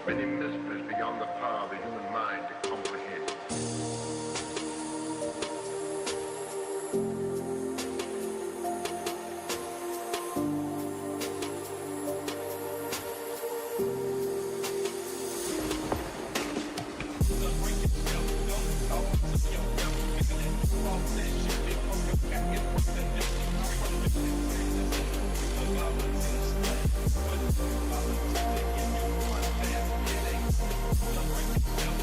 Many mysteries beyond the power of the human mind to comprehend. Break it down.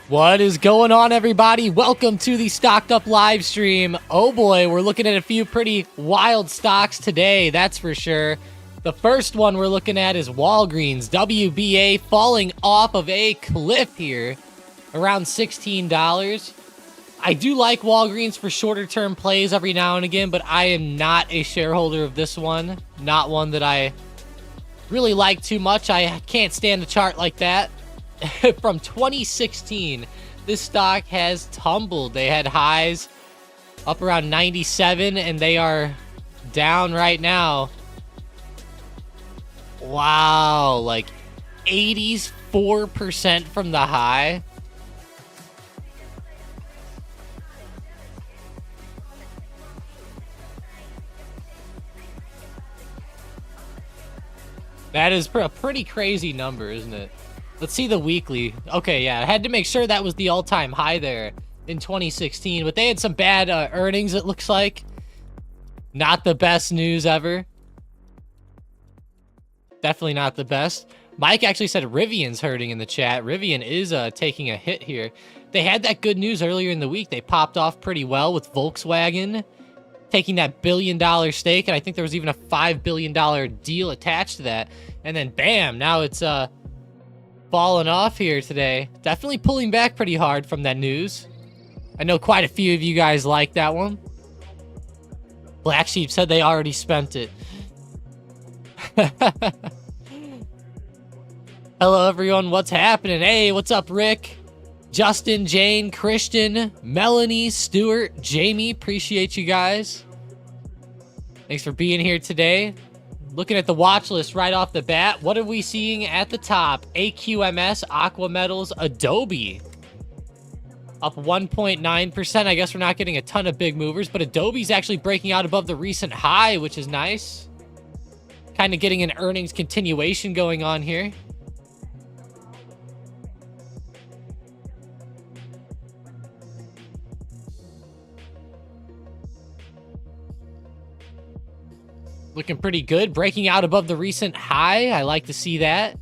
What is going on, everybody? Welcome to the Stocked Up live stream. Oh boy, we're looking at a few pretty wild stocks today, that's for sure. The first one we're looking at is Walgreens, WBA, falling off of a cliff here, around $16. I do like Walgreens for shorter term plays every now and again, but I am not a shareholder of this one. Not one that I really like too much. I can't stand a chart like that. From 2016, this stock has tumbled. They had highs up around 97, and they are down right now. Wow, like 84% from the high. That is a pretty crazy number, isn't it? Let's see the weekly. Okay, yeah, I had to make sure that was the all-time high there in 2016, but they had some bad earnings, it looks like. Not the best news ever. Definitely not the best. Mike actually said Rivian's hurting in the chat. Rivian is taking a hit here. They had that good news earlier in the week. They popped off pretty well with Volkswagen taking that $1 billion stake, and I think there was even a $5 billion deal attached to that. And then bam, now it's falling off here today. Definitely pulling back pretty hard from that news. I know quite a few of you guys like that one. Black Sheep said they already spent it. Hello, everyone. What's happening? Hey, what's up, Rick? Justin, Jane, Christian, Melanie, Stuart, Jamie. Appreciate you guys. Thanks for being here today. Looking at the watch list right off the bat. What are we seeing at the top? AQMS, Aqua Metals, Adobe. Up 1.9%. I guess we're not getting a ton of big movers, but Adobe's actually breaking out above the recent high, which is nice. Kind of getting an earnings continuation going on here. Looking pretty good. Breaking out above the recent high. I like to see that.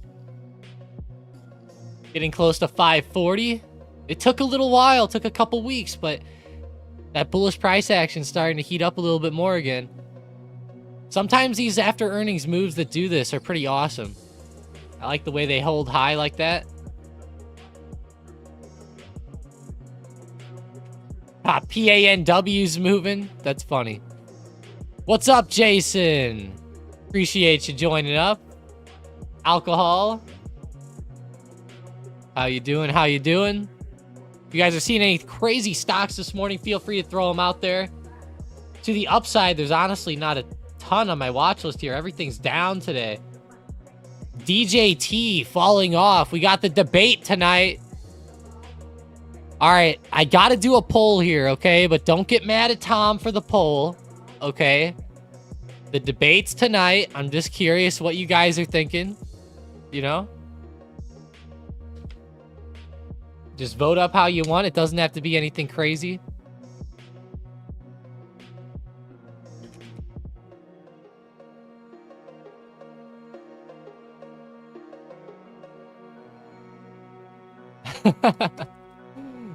Getting close to 540. It took a little while. Took a couple weeks, but that bullish price action starting to heat up a little bit more again. Sometimes these after earnings moves that do this are pretty awesome. I like the way they hold high like that. PANW's moving. That's funny. What's up, Jason? Appreciate you joining up. Alcohol. How you doing? How you doing? If you guys are seeing any crazy stocks this morning, feel free to throw them out there. To the upside, there's honestly not a ton on my watch list here. Everything's down today. DJT falling off. We got the debate tonight. All right, I got to do a poll here, okay? But don't get mad at Tom for the poll. Okay, the debate's tonight. I'm just curious what you guys are thinking, you know? Just vote up how you want. It doesn't have to be anything crazy.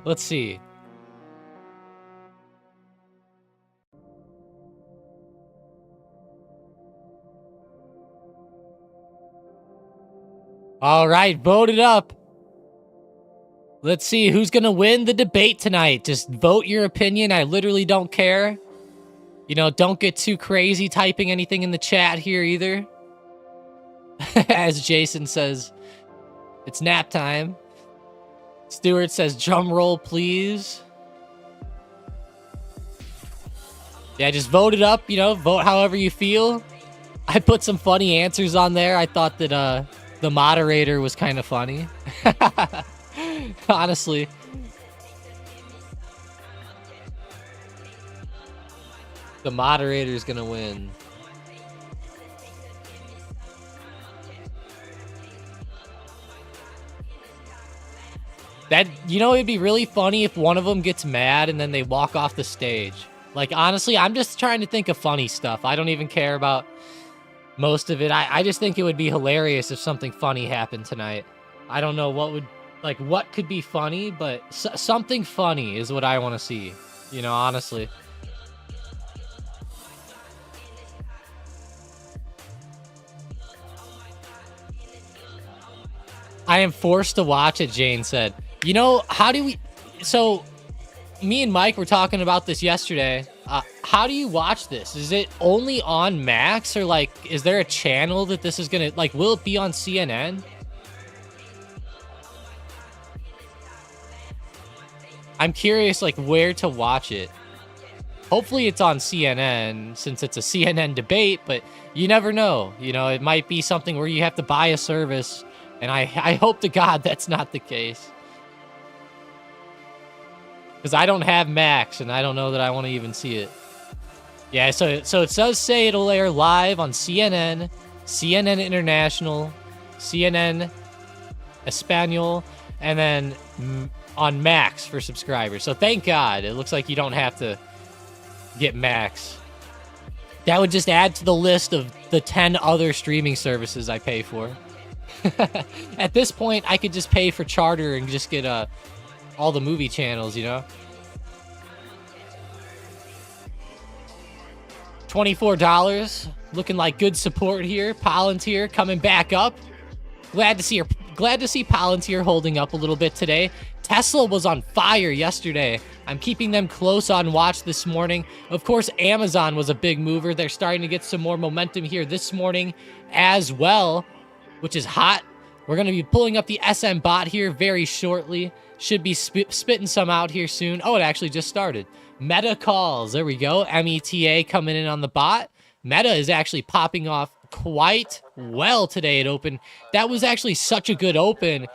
Let's see. All right, vote it up. Let's see who's going to win the debate tonight. Just vote your opinion. I literally don't care. You know, don't get too crazy typing anything in the chat here either. As Jason says, it's nap time. Stuart says, drum roll, please. Yeah, just vote it up, you know, vote however you feel. I put some funny answers on there. I thought that, the moderator was kind of funny. Honestly. The moderator's gonna win. That, you know, it'd be really funny if one of them gets mad and then they walk off the stage. Like, honestly, I'm just trying to think of funny stuff. I don't even care about most of it. I just think it would be hilarious if something funny happened tonight. I don't know what would, like, what could be funny, but something funny is what I want to see, you know, honestly. I am forced to watch it, Jane said. You know, how do we... So, me and Mike were talking about this yesterday. How do you watch this? Is it only on Max, or, like, is there a channel that this is gonna... Like, will it be on CNN? I'm curious, like, where to watch it. Hopefully it's on CNN, since it's a CNN debate, but you never know. You know, it might be something where you have to buy a service, and I hope to God that's not the case. Because I don't have Max, and I don't know that I want to even see it. Yeah, so it does say it'll air live on CNN, CNN International, CNN Espanol, and then on Max for subscribers. So thank God. It looks like you don't have to get Max. That would just add to the list of the 10 other streaming services I pay for. At this point, I could just pay for Charter and just get all the movie channels, you know? $24. Looking like good support here. Palantir coming back up. Glad to see Palantir holding up a little bit today. Tesla was on fire yesterday. I'm keeping them close on watch this morning. Of course, Amazon was a big mover. They're starting to get some more momentum here this morning as well, which is hot. We're going to be pulling up the SM bot here very shortly. Should be spitting some out here soon. Oh, it actually just started. Meta calls. There we go. META coming in on the bot. Meta is actually popping off quite well today at open. That was actually such a good open.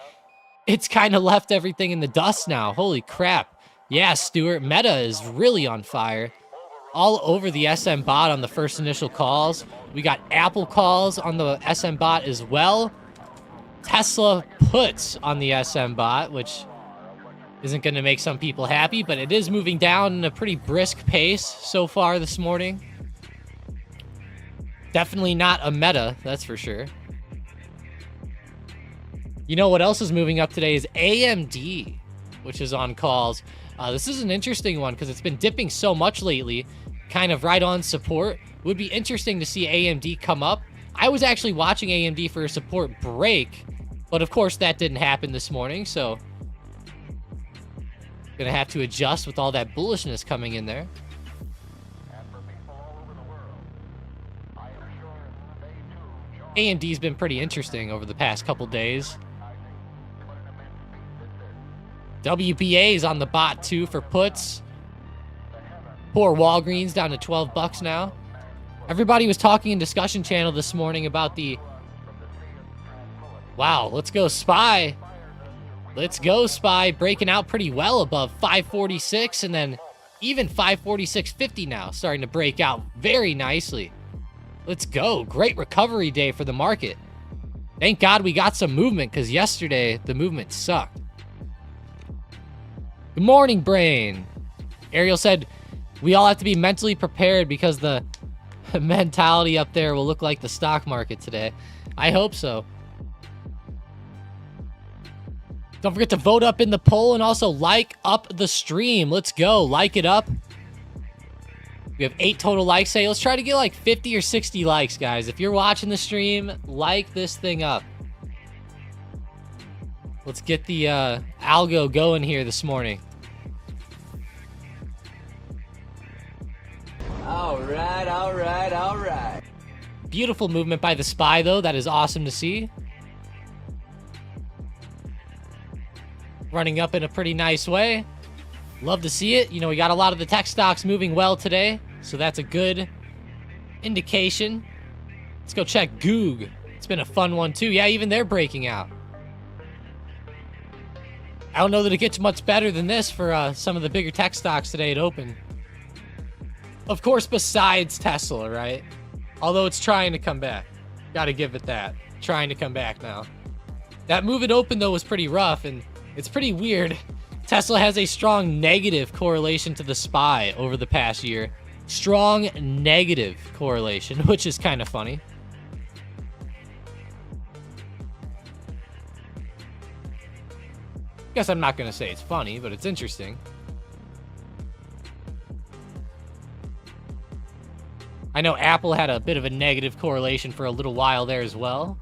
It's kind of left everything in the dust now. Holy crap. Yeah, Stuart, Meta is really on fire. All over the SM bot on the first initial calls. We got Apple calls on the SM bot as well. Tesla puts on the SM bot, which isn't going to make some people happy, but it is moving down in a pretty brisk pace so far this morning. Definitely not a Meta, that's for sure. You know what else is moving up today is AMD, which is on calls. This is an interesting one because it's been dipping so much lately, kind of right on support. Would be interesting to see AMD come up. I was actually watching AMD for a support break, but of course that didn't happen this morning, so gonna have to adjust with all that bullishness coming in there. AMD's been pretty interesting over the past couple days. WBA is on the bot too for puts. Poor Walgreens down to 12 bucks now. Everybody was talking in discussion channel this morning about the... Wow, let's go SPY. Let's go SPY, breaking out pretty well above 546 and then even 546.50 now, starting to break out very nicely. Let's go. Great recovery day for the market. Thank God we got some movement because yesterday the movement sucked. Good morning, Brain. Ariel said, we all have to be mentally prepared because the mentality up there will look like the stock market today. I hope so. Don't forget to vote up in the poll and also like up the stream. Let's go. Like it up. We have 8 total likes today. Let's try to get like 50 or 60 likes, guys. If you're watching the stream, like this thing up. Let's get the algo going here this morning. All right, all right, all right. Beautiful movement by the SPY, though. That is awesome to see. Running up in a pretty nice way. Love to see it. You know, we got a lot of the tech stocks moving well today, so that's a good indication. Let's go check Goog. It's been a fun one, too. Yeah, even they're breaking out. I don't know that it gets much better than this for some of the bigger tech stocks today at open. Of course, besides Tesla, right? Although it's trying to come back. Gotta give it that. Trying to come back now. That move at open, though, was pretty rough, and it's pretty weird. Tesla has a strong negative correlation to the SPY over the past year. Strong negative correlation, which is kind of funny. Guess I'm not going to say it's funny, but it's interesting. I know Apple had a bit of a negative correlation for a little while there as well.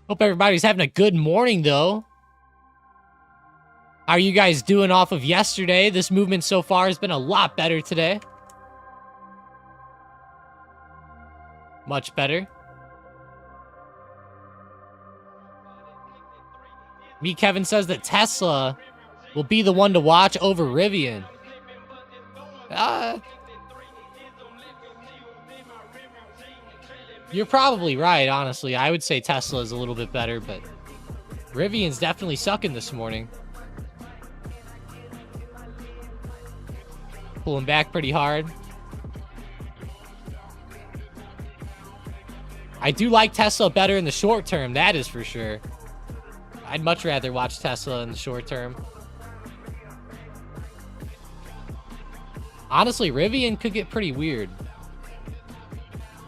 Hope everybody's having a good morning, though. How are you guys doing off of yesterday? This movement so far has been a lot better today. Much better. Me, Kevin says that Tesla will be the one to watch over Rivian. You're probably right, honestly. I would say Tesla is a little bit better, but Rivian's definitely sucking this morning. Pulling back pretty hard. I do like Tesla better in the short term, that is for sure. I'd much rather watch Tesla in the short term. Honestly, Rivian could get pretty weird.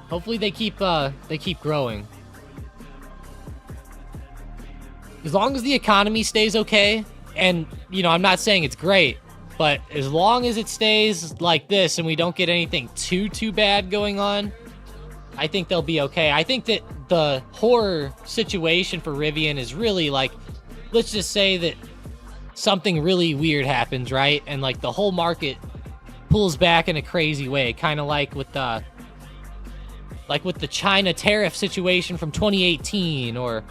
Hopefully they keep growing. As long as the economy stays okay, and you know, I'm not saying it's great, but as long as it stays like this and we don't get anything too bad going on, I think they'll be okay. I think that the horror situation for Rivian is really like, let's just say that something really weird happens, right? And like the whole market pulls back in a crazy way, kind of like with the China tariff situation from 2018 or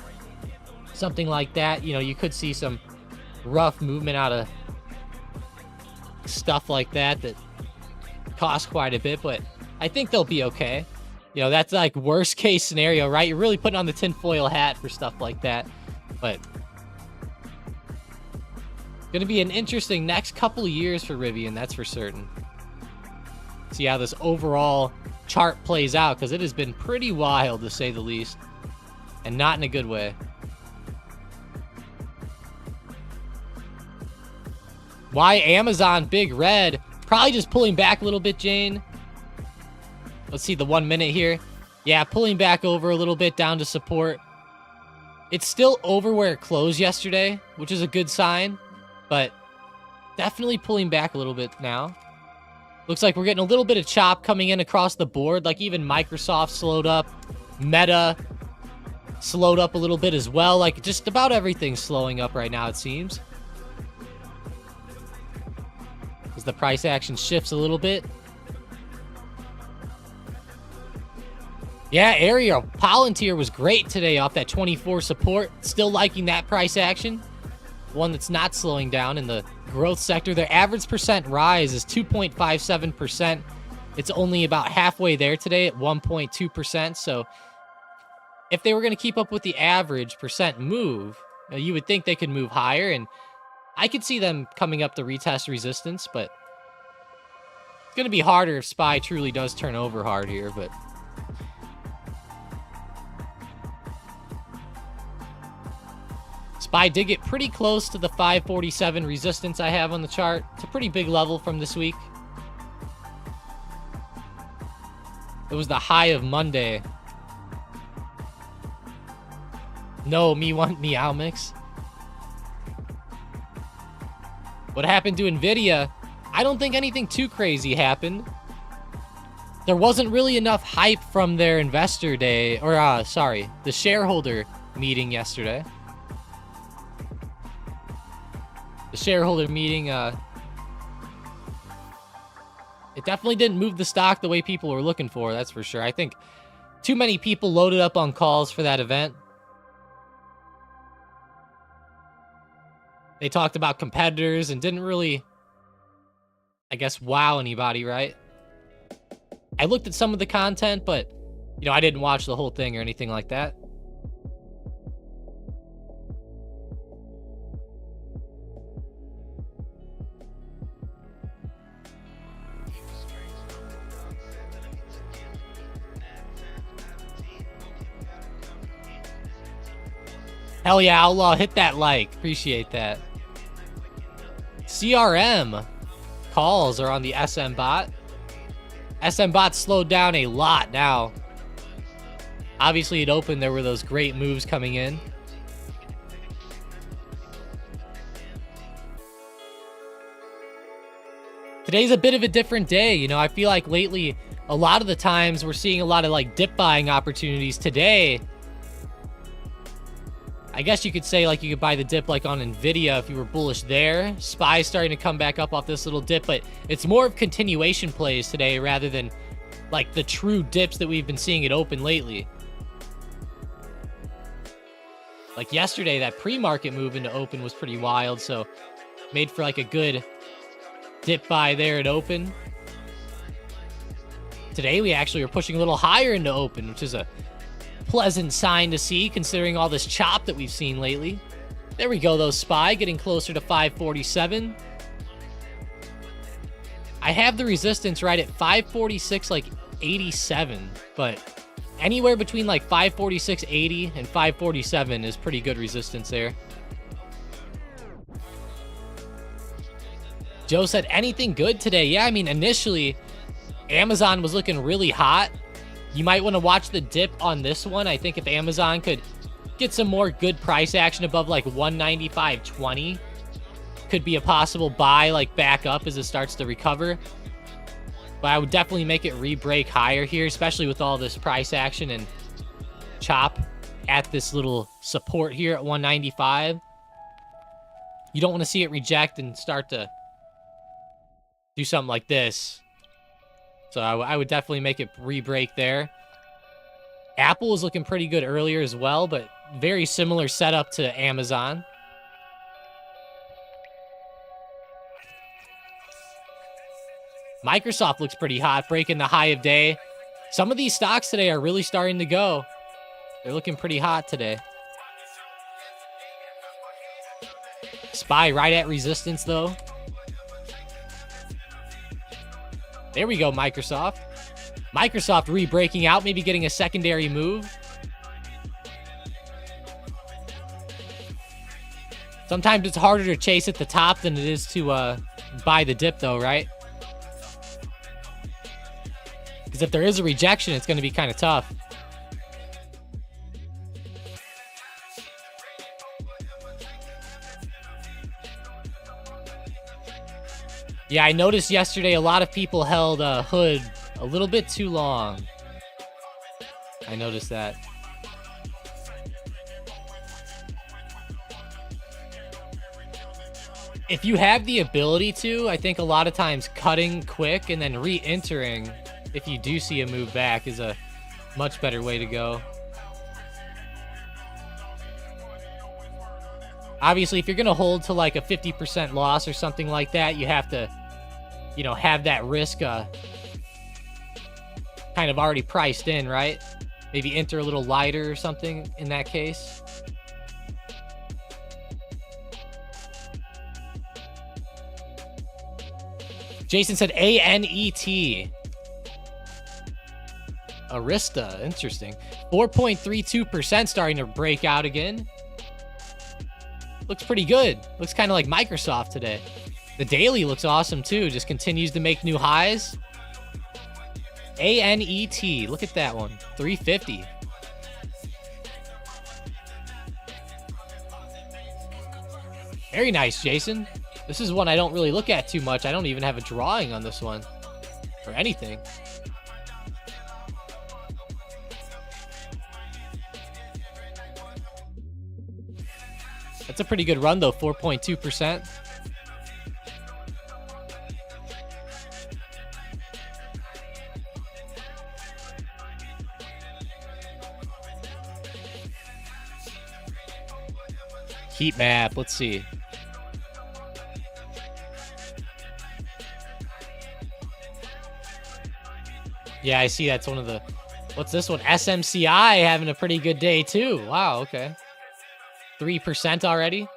something like that. You know, you could see some rough movement out of stuff like that that costs quite a bit, but I think they'll be okay. You know, that's like worst case scenario, right? You're really putting on the tinfoil hat for stuff like that, but going to be an interesting next couple of years for Rivian, that's for certain. See how this overall chart plays out, because it has been pretty wild to say the least, and not in a good way. Why Amazon big red? Probably just pulling back a little bit, Jane. Let's see the 1 minute here. Yeah, pulling back over a little bit down to support. It's still over where it closed yesterday, which is a good sign, but definitely pulling back a little bit now. Looks like we're getting a little bit of chop coming in across the board. Like even Microsoft slowed up. Meta slowed up a little bit as well. Like just about everything's slowing up right now, it seems. As the price action shifts a little bit. Yeah, Area Palantir was great today off that 24 support. Still liking that price action. One that's not slowing down in the growth sector. Their average percent rise is 2.57%. It's only about halfway there today at 1.2%. So if they were going to keep up with the average percent move, you would think they could move higher. And I could see them coming up to retest resistance, but it's going to be harder if SPY truly does turn over hard here, but SPY did get pretty close to the 547 resistance I have on the chart. It's a pretty big level from this week. It was the high of Monday. No, me want meow mix. What happened to Nvidia? I don't think anything too crazy happened. There wasn't really enough hype from their investor day, or the shareholder meeting yesterday. The shareholder meeting, it definitely didn't move the stock the way people were looking for, that's for sure. I think too many people loaded up on calls for that event. They talked about competitors and didn't really, I guess, wow anybody, right? I looked at some of the content, but, you know, I didn't watch the whole thing or anything like that. Hell yeah, Outlaw, hit that like. Appreciate that. CRM calls are on the SM bot. SM bot slowed down a lot now. Obviously, it opened. There were those great moves coming in. Today's a bit of a different day. You know, I feel like lately, a lot of the times we're seeing a lot of like dip buying opportunities. Today, I guess you could say like you could buy the dip like on Nvidia if you were bullish there. SPY's starting to come back up off this little dip, but it's more of continuation plays today rather than like the true dips that we've been seeing it open lately. Like yesterday, that pre-market move into open was pretty wild, so made for like a good dip buy there at open. Today, we actually are pushing a little higher into open, which is a pleasant sign to see, considering all this chop that we've seen lately. There we go, though, SPY getting closer to 547. I have the resistance right at 546, like 87, but anywhere between like 546.80 and 547 is pretty good resistance there. Joe said, anything good today? Yeah, I mean, initially, Amazon was looking really hot. You might want to watch the dip on this one. I think if Amazon could get some more good price action above like 195.20, could be a possible buy, like back up as it starts to recover. But I would definitely make it re-break higher here, especially with all this price action and chop at this little support here at 195. You don't want to see it reject and start to do something like this. So I would definitely make it re-break there. Apple was looking pretty good earlier as well, but very similar setup to Amazon. Microsoft looks pretty hot, breaking the high of day. Some of these stocks today are really starting to go. They're looking pretty hot today. SPY right at resistance, though. There we go, Microsoft. Microsoft re-breaking out, maybe getting a secondary move. Sometimes it's harder to chase at the top than it is to buy the dip, though, right? Because if there is a rejection, it's going to be kind of tough. Yeah, I noticed yesterday a lot of people held hood a little bit too long. I noticed that. If you have the ability to, I think a lot of times cutting quick and then re-entering, if you do see a move back, is a much better way to go. Obviously, if you're going to hold to like a 50% loss or something like that, you have to, you know, have that risk kind of already priced in, right? Maybe enter a little lighter or something in that case. Jason said ANET. Arista, interesting. 4.32% starting to break out again. Looks pretty good. Looks kind of like Microsoft today. The daily looks awesome too. Just continues to make new highs. ANET. Look at that one. 350. Very nice, Jason. This is one I don't really look at too much. I don't even have a drawing on this one or anything. That's a pretty good run, though. 4.2%. Heat map. Let's see. Yeah, I see that's one of the... What's this one? SMCI having a pretty good day, too. Wow, okay. 3% already.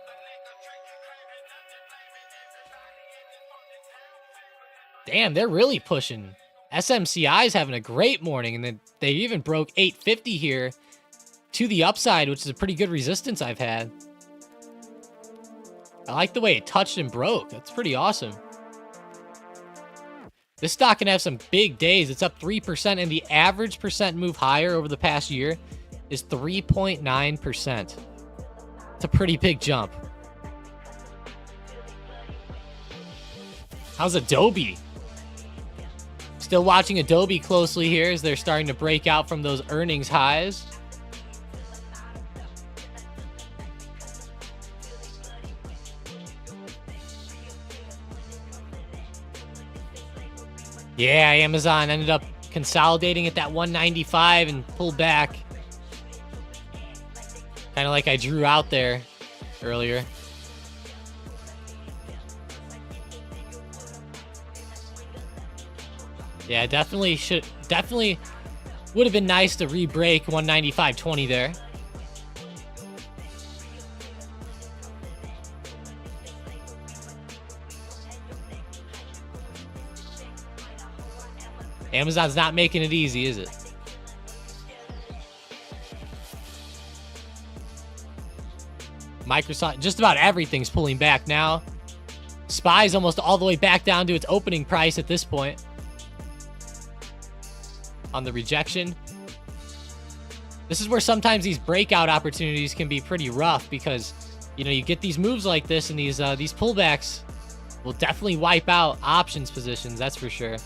Damn, they're really pushing. SMCI is having a great morning, and then they even broke 850 here to the upside, which is a pretty good resistance I've had. I like the way it touched and broke. That's pretty awesome. This stock can have some big days. It's up 3%, and the average percent move higher over the past year is 3.9%. It's a pretty big jump. How's Adobe? Still watching Adobe closely here as they're starting to break out from those earnings highs. Yeah, Amazon ended up consolidating at that 195 and pulled back. Kind of like I drew out there earlier. Yeah, definitely should definitely would have been nice to re-break 195.20 there. Amazon's not making it easy, is it? Microsoft, just about everything's pulling back now. SPY's almost all the way back down to its opening price at this point. On the rejection. This is where sometimes these breakout opportunities can be pretty rough because, you know, you get these moves like this and these pullbacks will definitely wipe out options positions, that's for sure.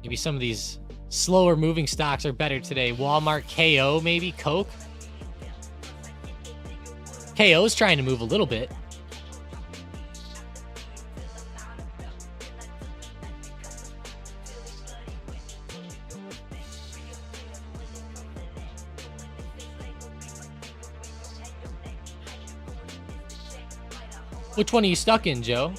Maybe some of these slower moving stocks are better today. Walmart, KO, maybe Coke. KO is trying to move a little bit. Which one are you stuck in, Joe?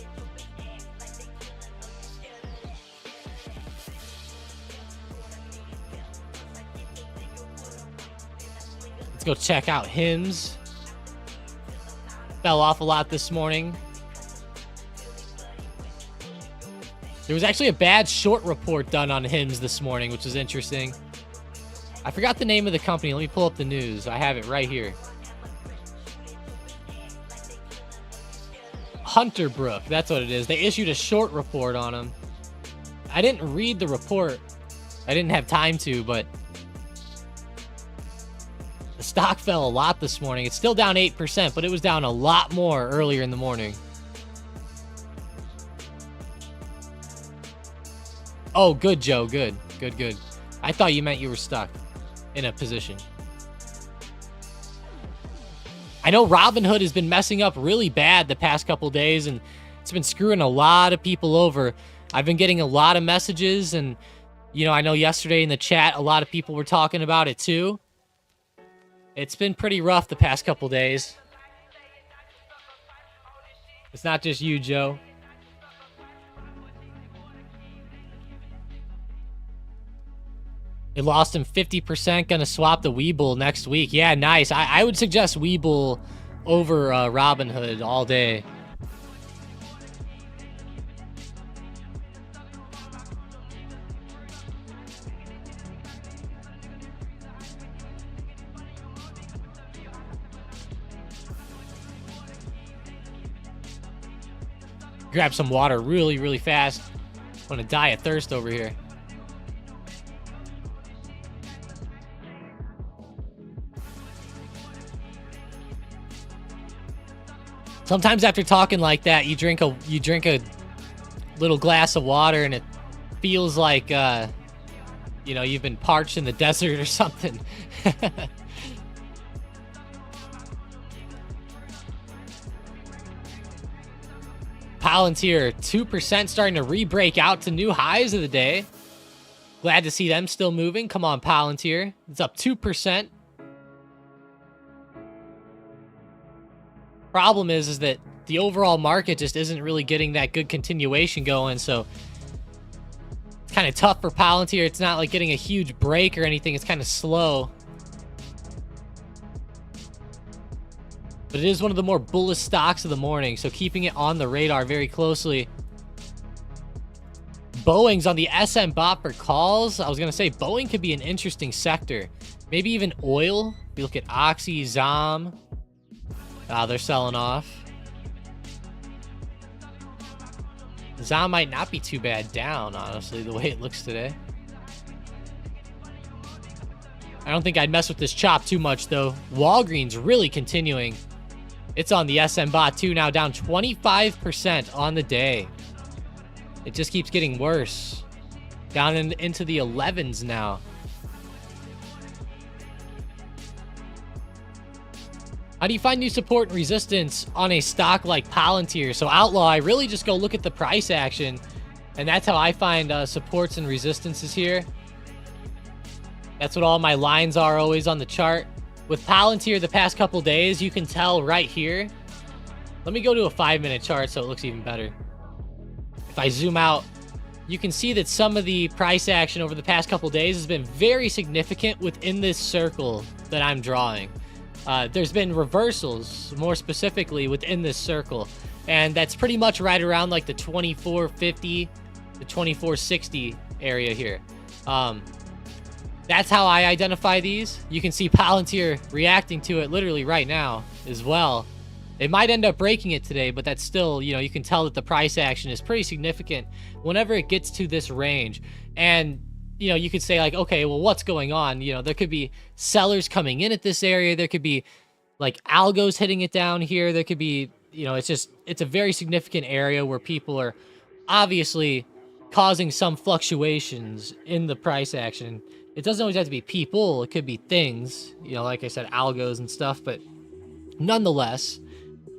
Let's go check out HIMS. Fell off a lot this morning. There was actually a bad short report done on HIMS this morning, which was interesting. I forgot the name of the company. Let me pull up the news. I have it right here. Hunterbrook, that's what it is. They issued a short report on them. I didn't read the report. I didn't have time to, but the stock fell a lot this morning. It's still down 8%, but it was down a lot more earlier in the morning. Oh, good, Joe. Good. Good, good. I thought you meant you were stuck in a position. I know Robinhood has been messing up really bad the past couple days, and it's been screwing a lot of people over. I've been getting a lot of messages, and, you know, I know yesterday in the chat, a lot of people were talking about it too. It's been pretty rough the past couple days. It's not just you, Joe. It lost him 50%. Gonna swap the Webull next week. Yeah, nice. I would suggest Webull over Robinhood all day. Grab some water really, really fast. I'm gonna die of thirst over here. Sometimes after talking like that, you drink a little glass of water and it feels like you know, you've been parched in the desert or something. Palantir, 2% starting to re-break out to new highs of the day. Glad to see them still moving. Come on, Palantir. It's up 2%. Problem is that the overall market just isn't really getting that good continuation going, so it's kind of tough for Palantir. It's not like getting a huge break or anything. It's kind of slow. But it is one of the more bullish stocks of the morning, so keeping it on the radar very closely. Boeing's on the SM bot for calls. I was going to say Boeing could be an interesting sector. Maybe even oil. If you look at Oxy, ZOM. They're selling off. ZOM might not be too bad down, honestly, the way it looks today. I don't think I'd mess with this chop too much, though. Walgreens really continuing. It's on the SM bot too now, down 25% on the day. It just keeps getting worse. Down into the 11s now. How do you find new support and resistance on a stock like Palantir? So Outlaw, I really just go look at the price action, and that's how I find supports and resistances here. That's what all my lines are always on the chart. With Palantir the past couple days, you can tell right here. Let me go to a 5-minute chart so it looks even better. If I zoom out, you can see that some of the price action over the past couple days has been very significant within this circle that I'm drawing. There's been reversals, more specifically within this circle, and that's pretty much right around like the 2450 to 2460 area here. That's how I identify these. You can see Palantir reacting to it literally right now as well. It might end up breaking it today, but that's still, you know, you can tell that the price action is pretty significant whenever it gets to this range. And, you know, you could say like, okay, well, what's going on? You know, there could be sellers coming in at this area. There could be like algos hitting it down here. There could be, you know, it's a very significant area where people are obviously causing some fluctuations in the price action. It doesn't always have to be people. It could be things, you know, like I said, algos and stuff, but nonetheless,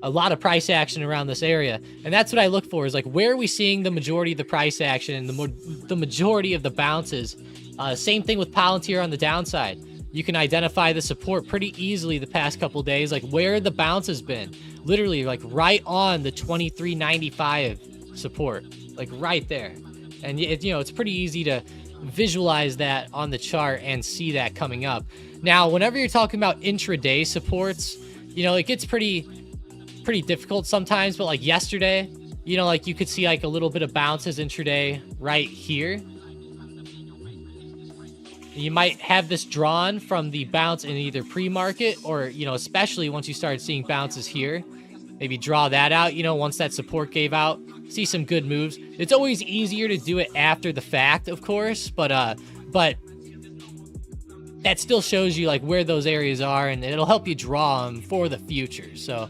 a lot of price action around this area. And that's what I look for, is like, where are we seeing the majority of the price action and the majority of the bounces? Same thing with Palantir on the downside. You can identify the support pretty easily the past couple days, like where the bounce has been. Literally, like right on the 23.95 support, like right there. And you know, it's pretty easy to visualize that on the chart and see that coming up. Now, whenever you're talking about intraday supports, you know, it gets pretty difficult sometimes, but like yesterday, you know, like you could see like a little bit of bounces intraday right here. You might have this drawn from the bounce in either pre-market or, you know, especially once you start seeing bounces here, maybe draw that out, you know, once that support gave out, see some good moves. It's always easier to do it after the fact, of course, but that still shows you like where those areas are, and it'll help you draw them for the future. So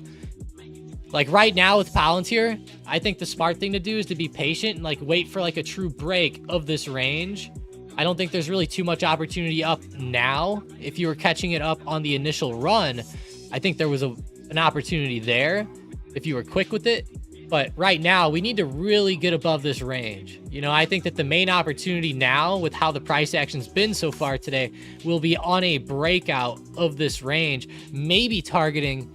like right now with Palantir, I think the smart thing to do is to be patient and like wait for like a true break of this range. I don't think there's really too much opportunity up now. If you were catching it up on the initial run, I think there was an opportunity there if you were quick with it. But right now, we need to really get above this range. You know, I think that the main opportunity now, with how the price action's been so far today, will be on a breakout of this range, maybe targeting,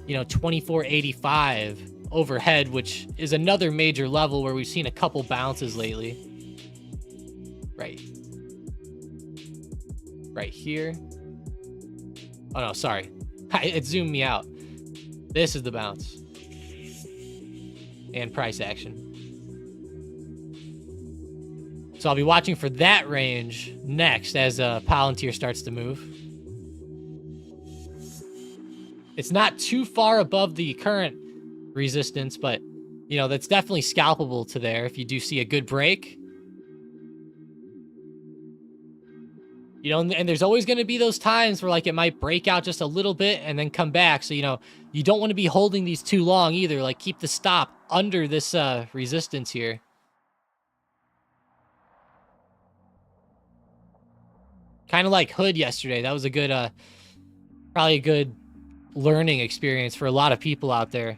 you know, 24.85 overhead, which is another major level where we've seen a couple bounces lately. Right here. Oh no, sorry. It zoomed me out. This is the bounce. And price action. So I'll be watching for that range next as Palantir starts to move. It's not too far above the current resistance, but, you know, that's definitely scalpable to there if you do see a good break. You know, and there's always going to be those times where like it might break out just a little bit and then come back. So, you know, you don't want to be holding these too long either. Like keep the stop under this resistance here. Kind of like Hood yesterday. That was a good, probably a good learning experience for a lot of people out there.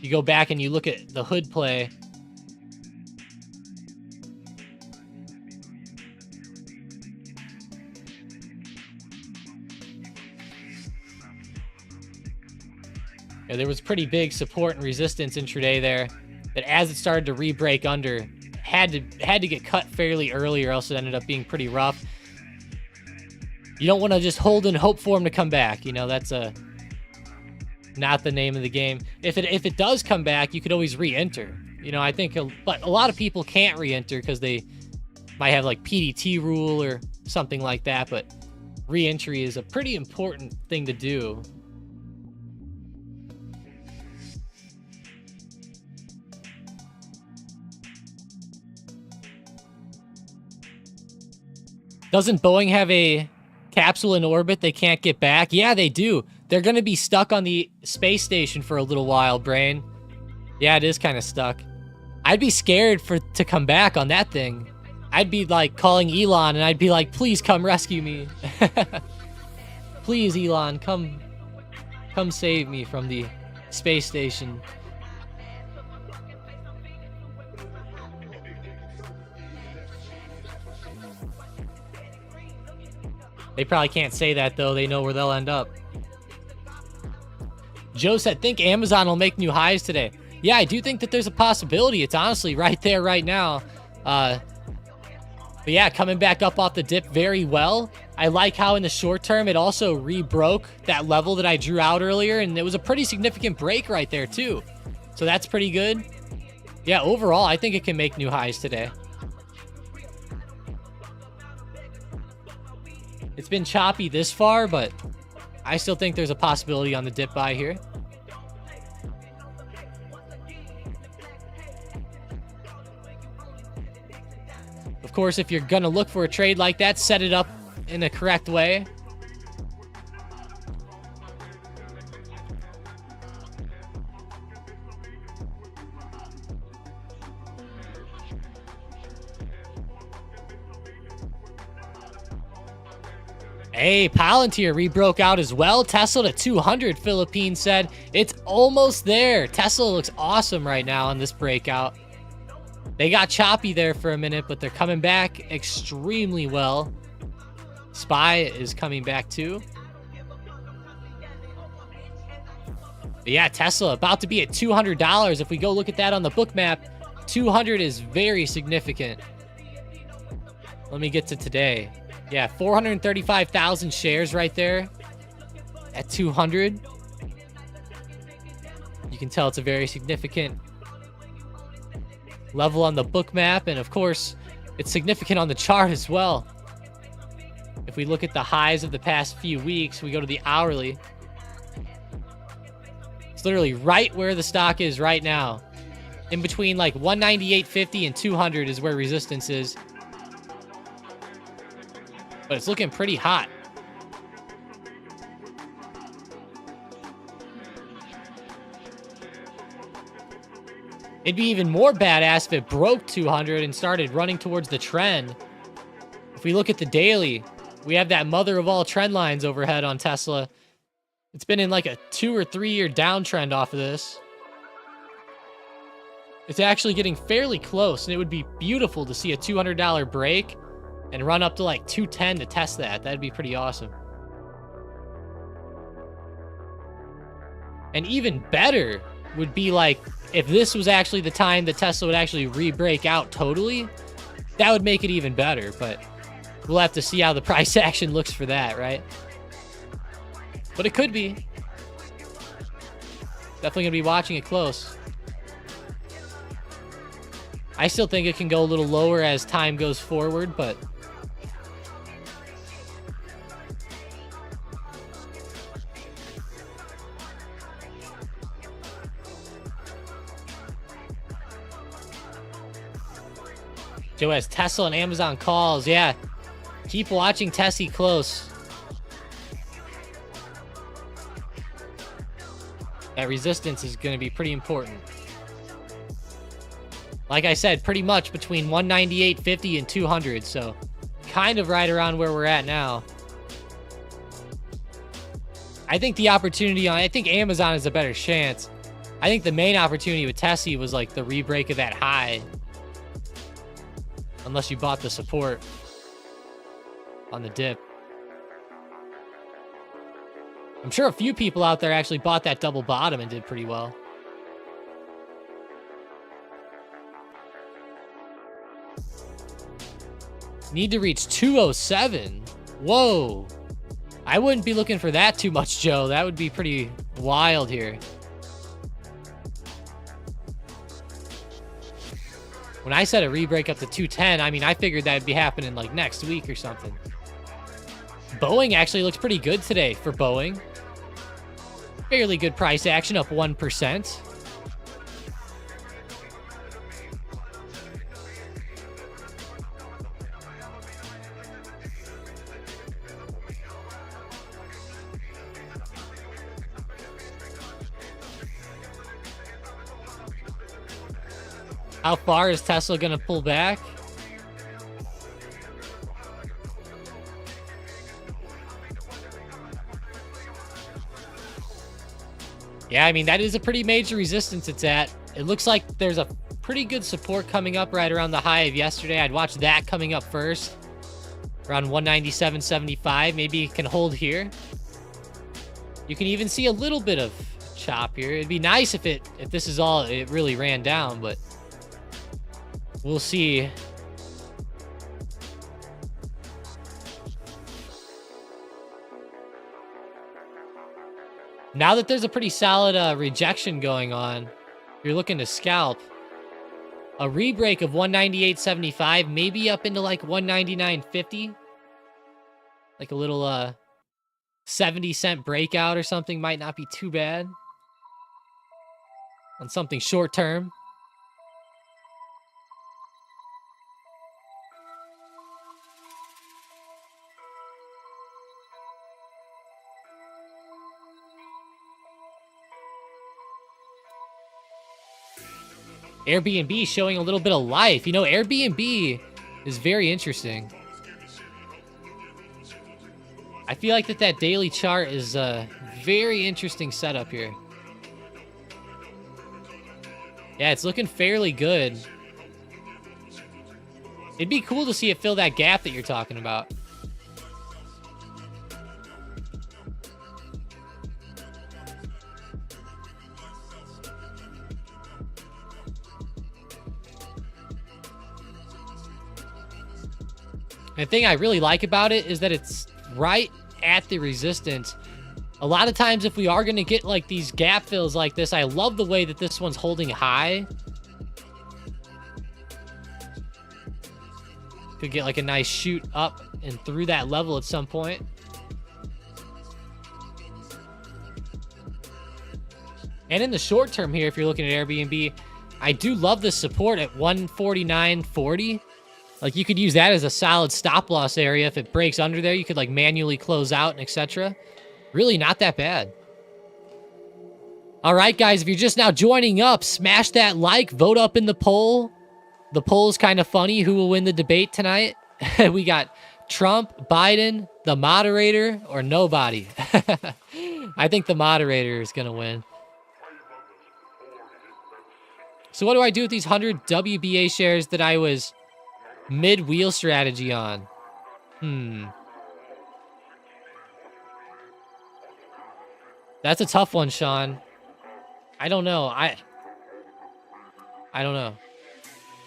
You go back and you look at the Hood play. Yeah, there was pretty big support and resistance intraday there that as it started to re-break under, had to get cut fairly early, or else it ended up being pretty rough. You don't want to just hold and hope for him to come back. You know, that's not the name of the game. If it does come back, you could always re-enter. You know, I think, but a lot of people can't re-enter because they might have like PDT rule or something like that. But re-entry is a pretty important thing to do. Doesn't Boeing have a capsule in orbit they can't get back? Yeah, they do. They're going to be stuck on the space station for a little while, Brain. Yeah, it is kind of stuck. I'd be scared to come back on that thing. I'd be like calling Elon and I'd be like, please come rescue me. Please, Elon, come save me from the space station. They probably can't say that, though. They know where they'll end up. Joe said, think Amazon will make new highs today. Yeah, I do think that there's a possibility. It's honestly right there right now. But yeah, coming back up off the dip very well. I like how in the short term, it also re-broke that level that I drew out earlier. And it was a pretty significant break right there, too. So that's pretty good. Yeah, overall, I think it can make new highs today. It's been choppy this far, but I still think there's a possibility on the dip buy here. Of course, if you're going to look for a trade like that, set it up in the correct way. Hey, Palantir rebroke out as well. Tesla to 200, Philippines said. It's almost there. Tesla looks awesome right now on this breakout. They got choppy there for a minute, but they're coming back extremely well. SPY is coming back too. But yeah, Tesla about to be at $200. If we go look at that on the book map, 200 is very significant. Let me get to today. Yeah, 435,000 shares right there at 200. You can tell it's a very significant level on the book map. And of course, it's significant on the chart as well. If we look at the highs of the past few weeks, we go to the hourly. It's literally right where the stock is right now. In between like 198.50 and 200 is where resistance is. But it's looking pretty hot. It'd be even more badass if it broke 200 and started running towards the trend. If we look at the daily, we have that mother of all trend lines overhead on Tesla. It's been in like a 2 or 3 year downtrend off of this. It's actually getting fairly close, and it would be beautiful to see a $200 break and run up to like 210 to test that. That'd be pretty awesome. And even better would be like if this was actually the time that Tesla would actually re-break out totally. That would make it even better, but we'll have to see how the price action looks for that, right? But it could be. Definitely gonna be watching it close. I still think it can go a little lower as time goes forward, but Joe has Tesla and Amazon calls. Yeah. Keep watching Tessie close. That resistance is going to be pretty important. Like I said, pretty much between 198.50 and 200. So kind of right around where we're at now. I think the opportunity on, I think Amazon is a better chance. I think the main opportunity with Tessie was like the re-break of that high. Unless you bought the support on the dip. I'm sure a few people out there actually bought that double bottom and did pretty well. Need to reach 207. Whoa. I wouldn't be looking for that too much, Joe. That would be pretty wild here. When I said a re-break up to 210, I mean, I figured that would be happening like next week or something. Boeing actually looks pretty good today for Boeing. Fairly good price action, up 1%. How far is Tesla going to pull back? Yeah, I mean, that is a pretty major resistance it's at. It looks like there's a pretty good support coming up right around the high of yesterday. I'd watch that coming up first. around 197.75. Maybe it can hold here. You can even see a little bit of chop here. It'd be nice if this is all it really ran down, but we'll see. Now that there's a pretty solid rejection going on, you're looking to scalp. A rebreak of 198.75, maybe up into like 199.50. Like a little 70-cent breakout or something might not be too bad. On something short term. Airbnb showing a little bit of life. You know, Airbnb is very interesting. I feel like that daily chart is a very interesting setup here. Yeah, it's looking fairly good. It'd be cool to see it fill that gap that you're talking about. The thing I really like about it is that it's right at the resistance. A lot of times if we are going to get like these gap fills like this, I love the way that this one's holding high. Could get like a nice shoot up and through that level at some point. And in the short term here, if you're looking at Airbnb, I do love the support at 149.40. Like, you could use that as a solid stop-loss area. If it breaks under there, you could, like, manually close out and etc. Really not that bad. All right, guys, if you're just now joining up, smash that like, vote up in the poll. The poll's kind of funny. Who will win the debate tonight? We got Trump, Biden, the moderator, or nobody. I think the moderator is going to win. So what do I do with these 100 WBA shares that I was mid-wheel strategy on? That's a tough one, Sean. I don't know. I don't know.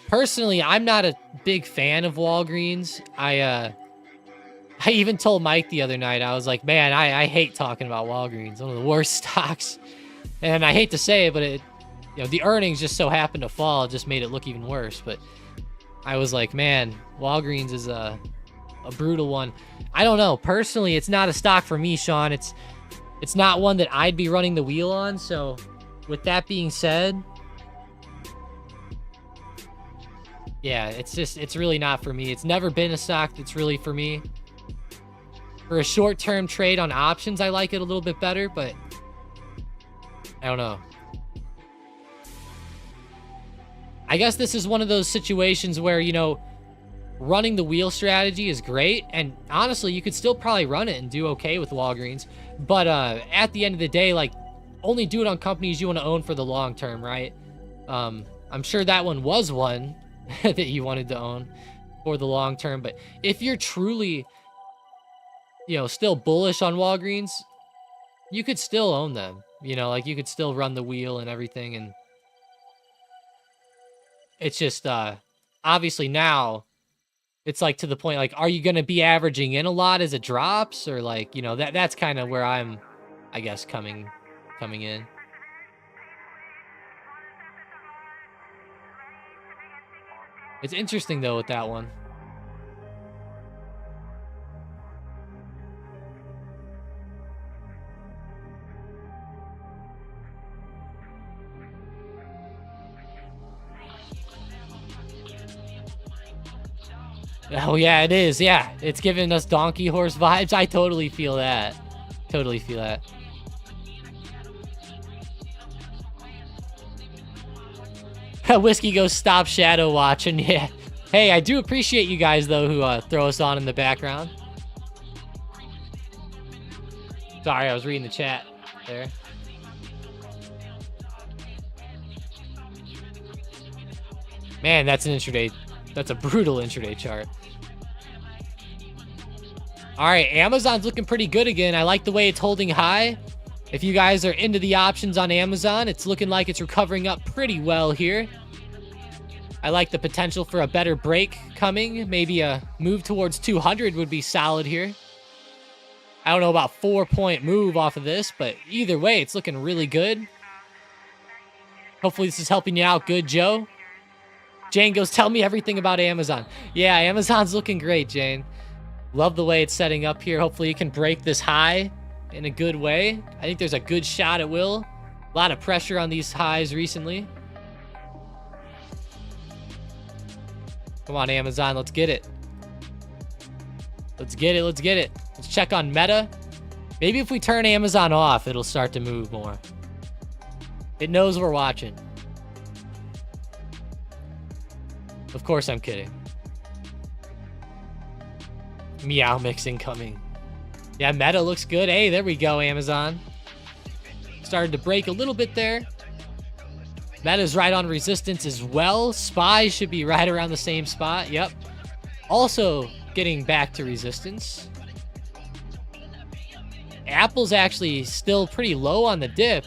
Personally, I'm not a big fan of Walgreens. I even told Mike the other night, I was like, man, I hate talking about Walgreens. One of the worst stocks. And I hate to say it, but it, you know, the earnings just so happened to fall. It just made it look even worse. But I was like, man, Walgreens is a brutal one. I don't know. Personally, it's not a stock for me, Sean. It's not one that I'd be running the wheel on. So with that being said, yeah, it's really not for me. It's never been a stock that's really for me. For a short-term trade on options, I like it a little bit better, but I don't know. I guess this is one of those situations where, you know, running the wheel strategy is great, and honestly, you could still probably run it and do okay with Walgreens, but at the end of the day, like, only do it on companies you want to own for the long term, right? I'm sure that one was one that you wanted to own for the long term, but if you're truly, you know, still bullish on Walgreens, you could still own them. You know, like, you could still run the wheel and everything, and it's just, obviously now, it's like to the point, like, are you going to be averaging in a lot as it drops? Or like, you know, that's kind of where I'm, I guess, coming in. It's interesting, though, with that one. Oh, yeah, it is. Yeah, it's giving us donkey horse vibes. I totally feel that. Totally feel that. Whiskey goes stop shadow watching. Yeah. Hey, I do appreciate you guys, though, who throw us on in the background. Sorry, I was reading the chat there. Man, that's an intraday. That's a brutal intraday chart. All right, Amazon's looking pretty good again. I like the way it's holding high. If you guys are into the options on Amazon, it's looking like it's recovering up pretty well here. I like the potential for a better break coming. Maybe a move towards 200 would be solid here. I don't know about 4-point move off of this, but either way, it's looking really good. Hopefully this is helping you out good, Joe. Jane goes, tell me everything about Amazon. Yeah, Amazon's looking great, Jane. Love the way it's setting up here. Hopefully you can break this high in a good way. I think there's a good shot it will. A lot of pressure on these highs recently. Come on, Amazon. Let's get it. Let's get it. Let's get it. Let's check on Meta. Maybe if we turn Amazon off, it'll start to move more. It knows we're watching. Of course I'm kidding. Meow mix incoming. Yeah, Meta looks good. Hey, there we go, Amazon. Started to break a little bit there. Meta's right on resistance as well. SPY should be right around the same spot. Yep. Also getting back to resistance. Apple's actually still pretty low on the dip.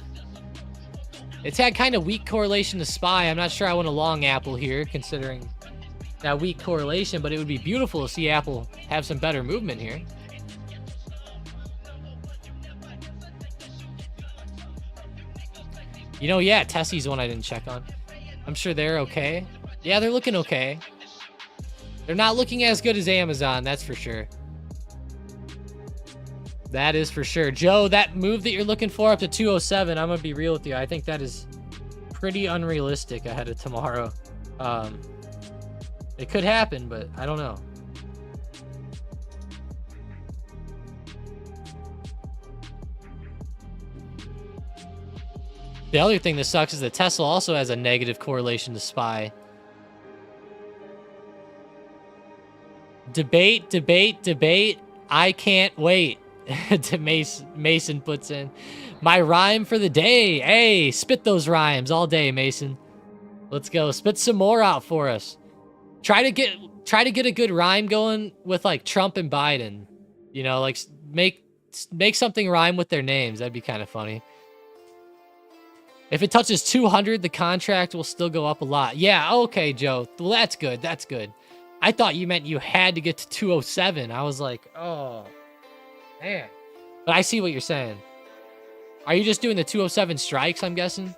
It's had kind of weak correlation to SPY. I'm not sure I want a long Apple here, considering that weak correlation, but it would be beautiful to see Apple have some better movement here. You know, yeah, Tessie's one I didn't check on. I'm sure they're okay. Yeah, they're looking okay. They're not looking as good as Amazon, that's for sure. That is for sure. Joe, that move that you're looking for up to 207, I'm going to be real with you. I think that is pretty unrealistic ahead of tomorrow. It could happen, but I don't know. The other thing that sucks is that Tesla also has a negative correlation to SPY. Debate, debate, debate. I can't wait. To Mason puts in my rhyme for the day. Hey, spit those rhymes all day, Mason. Let's go. Spit some more out for us. Try to get a good rhyme going with like Trump and Biden. You know, like make something rhyme with their names. That'd be kind of funny. If it touches 200, the contract will still go up a lot. Yeah, okay, Joe. Well, that's good. That's good. I thought you meant you had to get to 207. I was like, oh, man. But I see what you're saying. Are you just doing the 207 strikes, I'm guessing?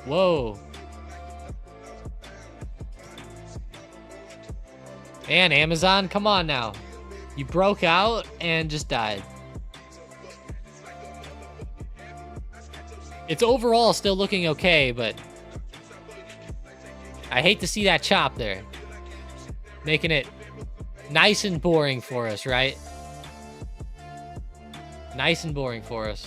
Whoa. And Amazon, come on now. You broke out and just died. It's overall still looking okay, but I hate to see that chop there. Making it nice and boring for us, right? Nice and boring for us.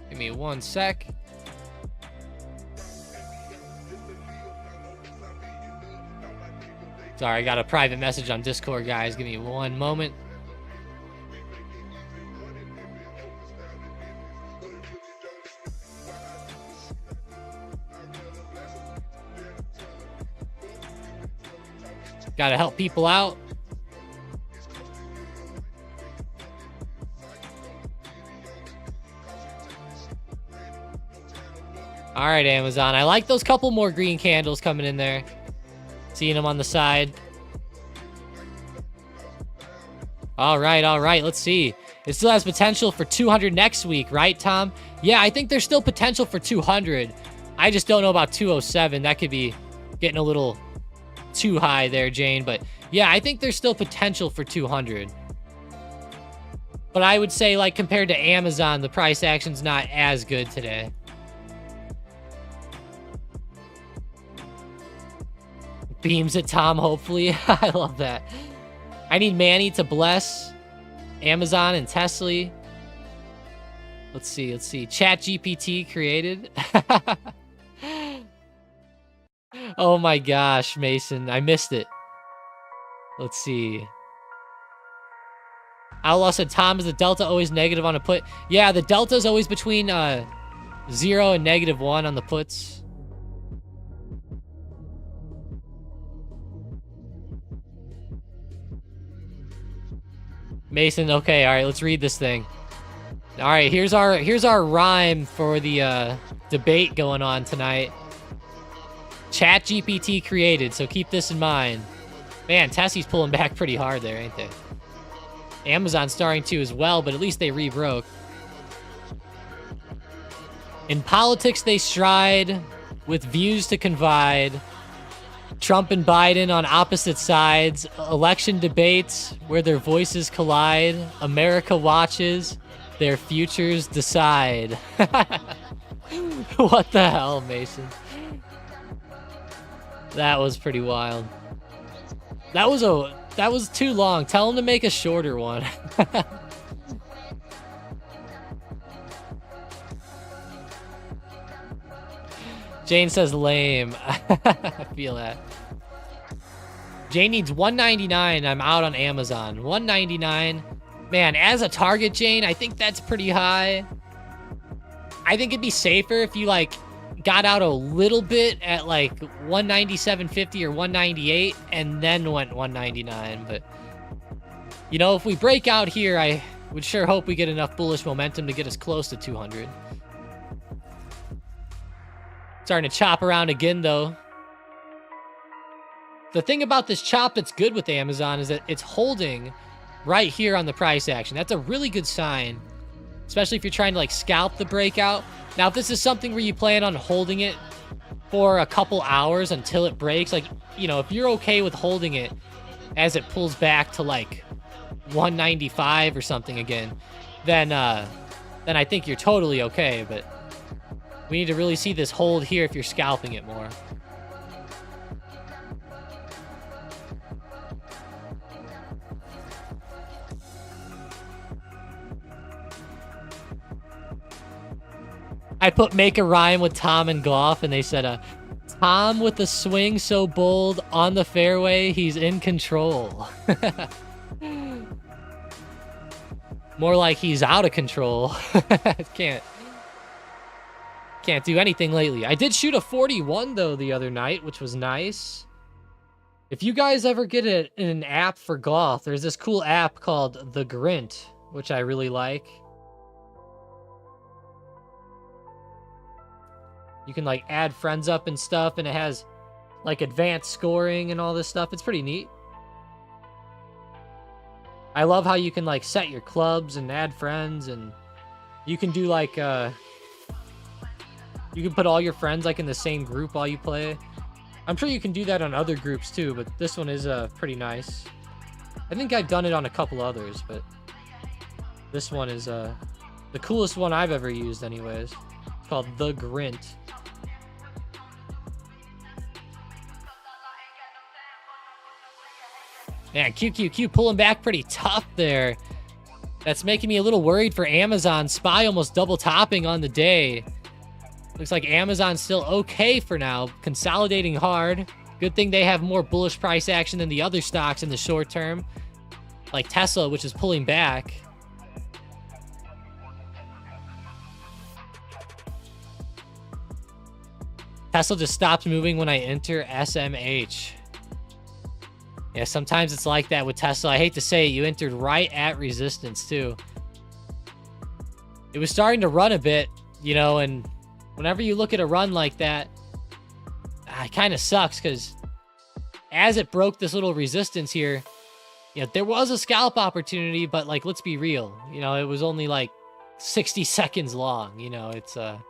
Give me 1 sec. Sorry, I got a private message on Discord, guys. Give me 1 moment. Gotta help people out. All right, Amazon. I like those couple more green candles coming in there. Seeing them on the side. All right, all right. Let's see. It still has potential for 200 next week, right, Tom? Yeah, I think there's still potential for 200. I just don't know about 207. That could be getting a little too high there, Jane. But yeah, I think there's still potential for 200. But I would say, like, compared to Amazon, the price action's not as good today. Beams at Tom, hopefully. I love that. I need Manny to bless Amazon and Tesla. Let's see. Chat GPT created. Oh my gosh, Mason. I missed it. Let's see. Outlaw said, Tom, is the delta always negative on a put? Yeah, the delta is always between 0 and -1 on the puts. Mason, okay, all right, let's read this thing. All right, here's our rhyme for the debate going on tonight. Chat GPT created, so keep this in mind. Man, Tessie's pulling back pretty hard there, ain't they? Amazon's starting to as well, but at least they rebroke. In politics, they stride with views to confide. Trump and Biden on opposite sides. Election debates where their voices collide. America watches. Their futures decide. What the hell, Mason? That was pretty wild. That was too long. Tell him to make a shorter one. Jane says lame. I feel that. Jane needs 199. I'm out on Amazon. 199. Man, as a target, Jane, I think that's pretty high. I think it'd be safer if you like got out a little bit at like 197.50 or 198 and then went 199. But you know, if we break out here, I would sure hope we get enough bullish momentum to get us close to 200. Starting to chop around again, though. The thing about this chop that's good with Amazon is that it's holding right here on the price action. That's a really good sign, especially if you're trying to like scalp the breakout. Now, if this is something where you plan on holding it for a couple hours until it breaks, like, you know, if you're okay with holding it as it pulls back to like 195 or something again, then I think you're totally okay. But we need to really see this hold here if you're scalping it more. I put make a rhyme with Tom and golf, and they said, Tom with the swing so bold on the fairway, he's in control. More like he's out of control. Can't do anything lately. I did shoot a 41 though the other night, which was nice. If you guys ever get an app for golf, there's this cool app called The Grint, which I really like. You can like add friends up and stuff, and it has like advanced scoring and all this stuff. It's pretty neat. I love how you can like set your clubs and add friends, and you can do like you can put all your friends like in the same group while you play. I'm sure you can do that on other groups too, but this one is pretty nice. I think I've done it on a couple others, but this one is the coolest one I've ever used anyways. It's called The Grint. Man, QQQ pulling back pretty tough there. That's making me a little worried for Amazon. SPY almost double topping on the day. Looks like Amazon's still okay for now. Consolidating hard. Good thing they have more bullish price action than the other stocks in the short term. Like Tesla, which is pulling back. Tesla just stops moving when I enter SMH. Yeah, sometimes it's like that with Tesla. I hate to say it, you entered right at resistance too. It was starting to run a bit, you know, and whenever you look at a run like that, it kind of sucks because as it broke this little resistance here, you know, there was a scalp opportunity, but like, let's be real, you know, it was only like 60 seconds long, you know, it's had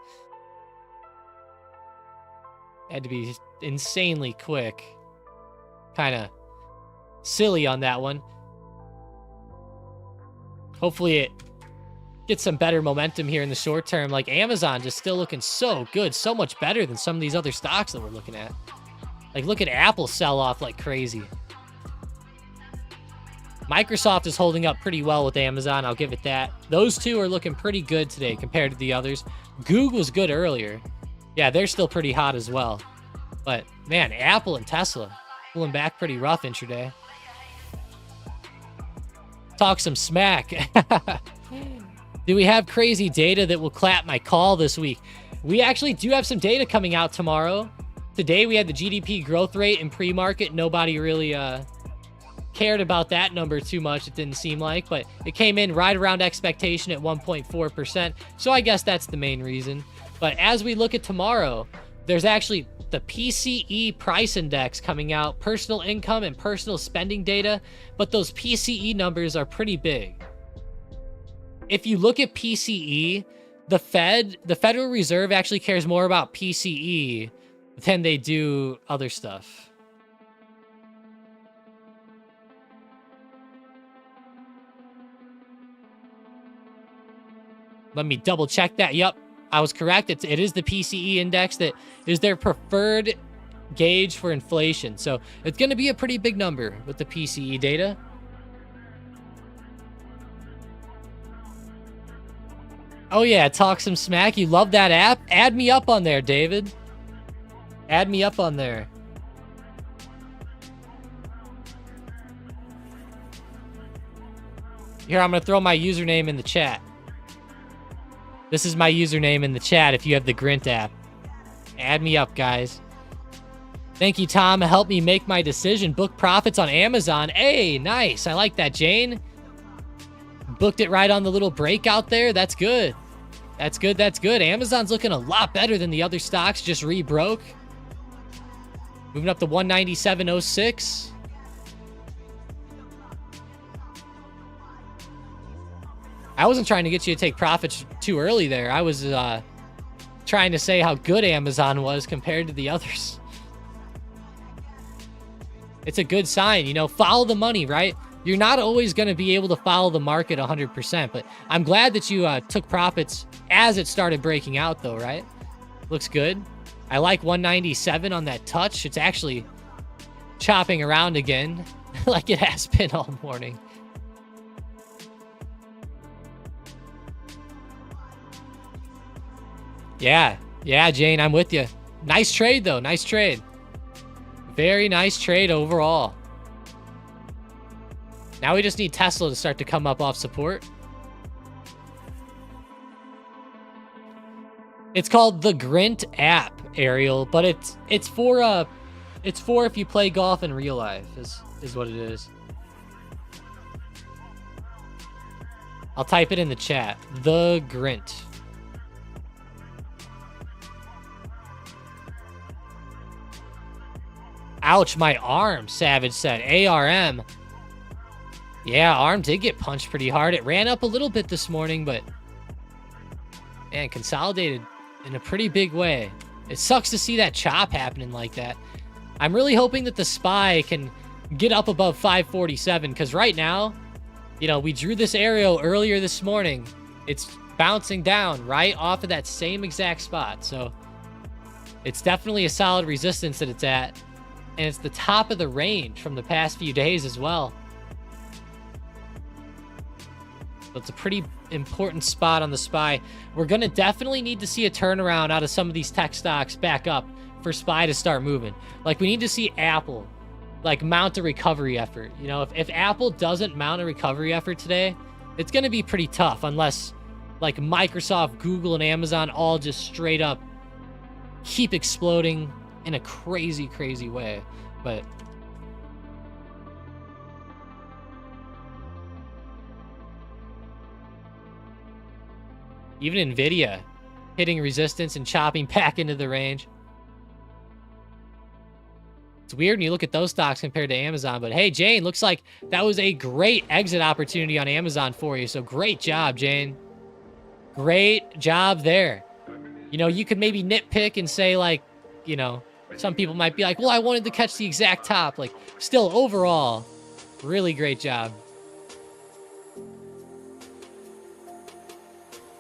to be insanely quick. Kind of silly on that one. Hopefully it gets some better momentum here in the short term. Like Amazon just still looking so good, so much better than some of these other stocks that we're looking at. Like, look at Apple sell off like crazy. Microsoft is holding up pretty well with Amazon. I'll give it that. Those two are looking pretty good today compared to the others. Google was good earlier. Yeah, they're still pretty hot as well. But, man, Apple and Tesla pulling back pretty rough intraday. Talk some smack. Do we have crazy data that will clap my call this week? We actually do have some data coming out tomorrow. Today we had the GDP growth rate in pre-market. Nobody really cared about that number too much, it didn't seem like, but it came in right around expectation at 1.4%. So I guess that's the main reason. But as we look at tomorrow, there's actually the PCE price index coming out, personal income and personal spending data, but those PCE numbers are pretty big. If you look at PCE, the Federal Reserve actually cares more about PCE than they do other stuff. Let me double check that. Yep, I was correct. It is the PCE index that is their preferred gauge for inflation. So it's going to be a pretty big number with the PCE data. Oh yeah, talk some smack. You love that app? Add me up on there, David. Add me up on there. Here, I'm going to throw my username in the chat. This is my username in the chat if you have the Grint app. Add me up, guys. Thank you, Tom. Help me make my decision. Book profits on Amazon. Hey, nice. I like that, Jane. Booked it right on the little breakout there. That's good. That's good. That's good. Amazon's looking a lot better than the other stocks. Just re-broke. Moving up to 197.06. I wasn't trying to get you to take profits too early there. I was trying to say how good Amazon was compared to the others. It's a good sign, you know, follow the money, right? You're not always going to be able to follow the market 100%, but I'm glad that you took profits as it started breaking out though, right? Looks good. I like 197 on that touch. It's actually chopping around again like it has been all morning. Yeah, Jane, I'm with you. Nice trade, though. Nice trade. Very nice trade overall. Now we just need Tesla to start to come up off support. It's called the Grint app, Ariel, but it's for if you play golf in real life, is what it is. I'll type it in the chat. The Grint. Ouch, my arm, Savage said. ARM. Yeah, ARM did get punched pretty hard. It ran up a little bit this morning, but man, consolidated in a pretty big way. It sucks to see that chop happening like that. I'm really hoping that the SPY can get up above 547, because right now, you know, we drew this aerial earlier this morning. It's bouncing down right off of that same exact spot. So it's definitely a solid resistance that it's at. And it's the top of the range from the past few days as well. So it's a pretty important spot on the SPY. We're going to definitely need to see a turnaround out of some of these tech stocks back up for SPY to start moving. Like, we need to see Apple, like, mount a recovery effort. You know, if Apple doesn't mount a recovery effort today, it's going to be pretty tough unless, like, Microsoft, Google, and Amazon all just straight up keep exploding in a crazy, crazy way. But even Nvidia hitting resistance and chopping back into the range. It's weird when you look at those stocks compared to Amazon. But hey, Jane, looks like that was a great exit opportunity on Amazon for you. So great job, Jane. Great job there. You know, you could maybe nitpick and say, like, you know, some people might be like, well, I wanted to catch the exact top. Like, still, overall, really great job.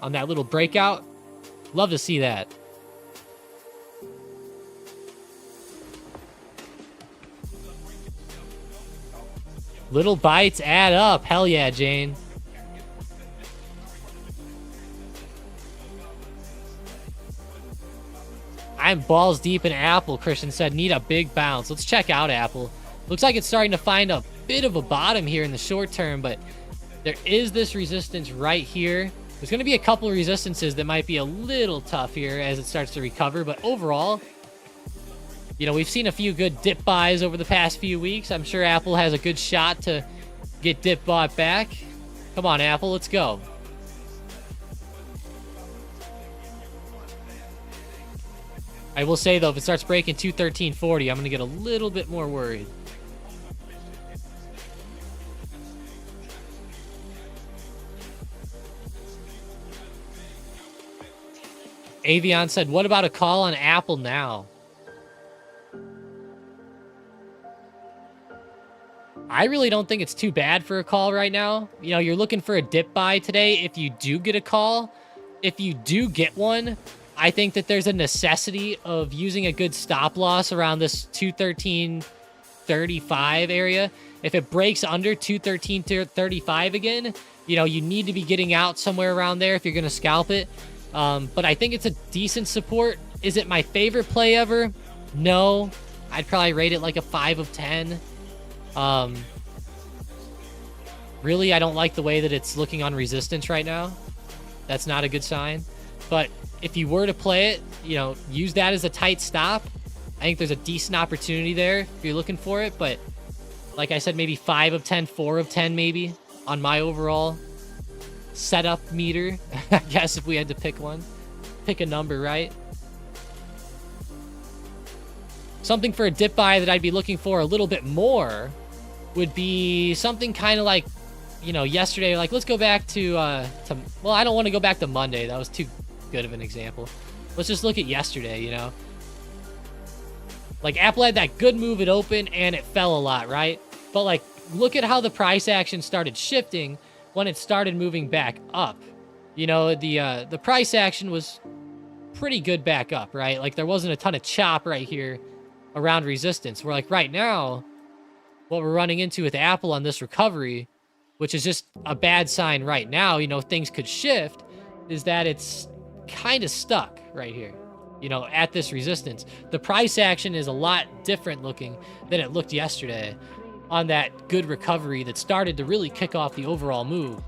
On that little breakout. Love to see that. Little bites add up. Hell yeah, Jane. I'm balls deep in Apple, Christian said. Need a big bounce. Let's check out Apple. Looks like it's starting to find a bit of a bottom here in the short term, but there is this resistance right here. There's going to be a couple of resistances that might be a little tough here as it starts to recover, but overall, you know, we've seen a few good dip buys over the past few weeks. I'm sure Apple has a good shot to get dip bought back. Come on, Apple, let's go. I will say, though, if it starts breaking 213.40, I'm going to get a little bit more worried. Avion said, what about a call on Apple now? I really don't think it's too bad for a call right now. You know, you're looking for a dip buy today. If you do get a call, if you do get one, I think that there's a necessity of using a good stop loss around this 213.35 area. If it breaks under 213.35 again, you know, you need to be getting out somewhere around there if you're going to scalp it. But I think it's a decent support. Is it my favorite play ever? No. I'd probably rate it like a 5 of 10. Really, I don't like the way that it's looking on resistance right now. That's not a good sign. But if you were to play it, you know, use that as a tight stop. I think there's a decent opportunity there if you're looking for it. But like I said, maybe 5 of 10, 4 of 10 maybe on my overall setup meter. I guess if we had to pick one. Pick a number, right? Something for a dip buy that I'd be looking for a little bit more would be something kind of like, you know, yesterday. Like, let's go back to well, I don't want to go back to Monday. That was too good of an example. Let's just look at yesterday, you know. Like, Apple had that good move at open, and it fell a lot, right? But, like, look at how the price action started shifting when it started moving back up. You know, the price action was pretty good back up, right? Like, there wasn't a ton of chop right here around resistance. We're like, right now, what we're running into with Apple on this recovery, which is just a bad sign right now, you know, things could shift, is that it's kind of stuck right here, you know, at this resistance. The price action is a lot different looking than it looked yesterday on that good recovery that started to really kick off the overall move.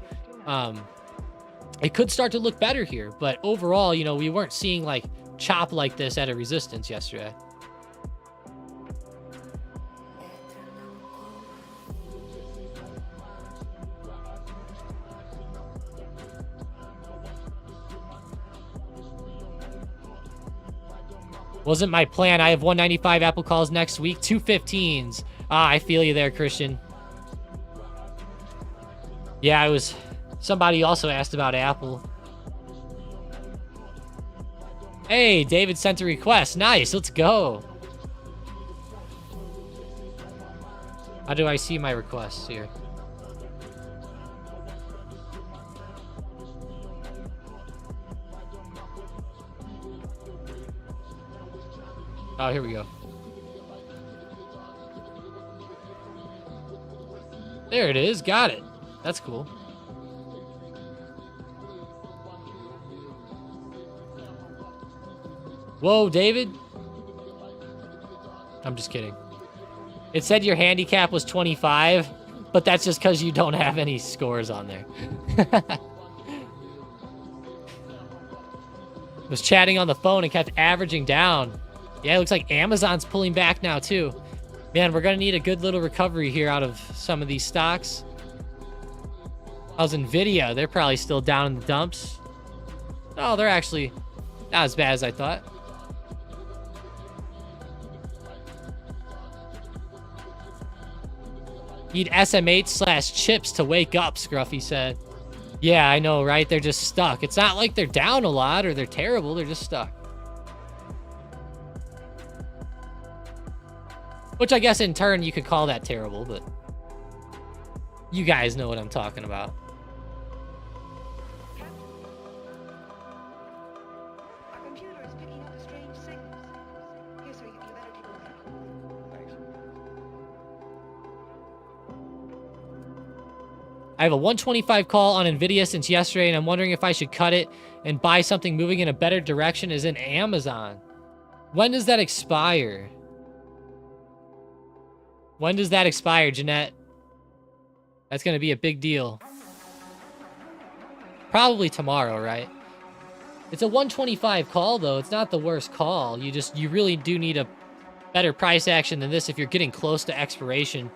It could start to look better here, but overall, you know, we weren't seeing like chop like this at a resistance yesterday. Wasn't my plan. I have 195 Apple calls next week, 215s. Ah, I feel you there, Christian. Yeah, I was... Somebody also asked about Apple. Hey, David sent a request. Nice, let's go. How do I see my requests here? Oh, here we go. There it is. Got it. That's cool. Whoa, David. I'm just kidding. It said your handicap was 25, but that's just because you don't have any scores on there. Was chatting on the phone and kept averaging down. Yeah, it looks like Amazon's pulling back now, too. Man, we're going to need a good little recovery here out of some of these stocks. How's NVIDIA? They're probably still down in the dumps. Oh, they're actually not as bad as I thought. Need SMH/chips to wake up, Scruffy said. Yeah, I know, right? They're just stuck. It's not like they're down a lot or they're terrible. They're just stuck. Which I guess in turn you could call that terrible, but you guys know what I'm talking about. Our computer is picking up strange signals. Here, sir, you better take a look. I have a 125 call on Nvidia since yesterday, and I'm wondering if I should cut it and buy something moving in a better direction as in Amazon. When does that expire? When does that expire, Jeanette? That's going to be a big deal. Probably tomorrow, right? It's a 125 call, though. It's not the worst call. You really do need a better price action than this if you're getting close to expiration.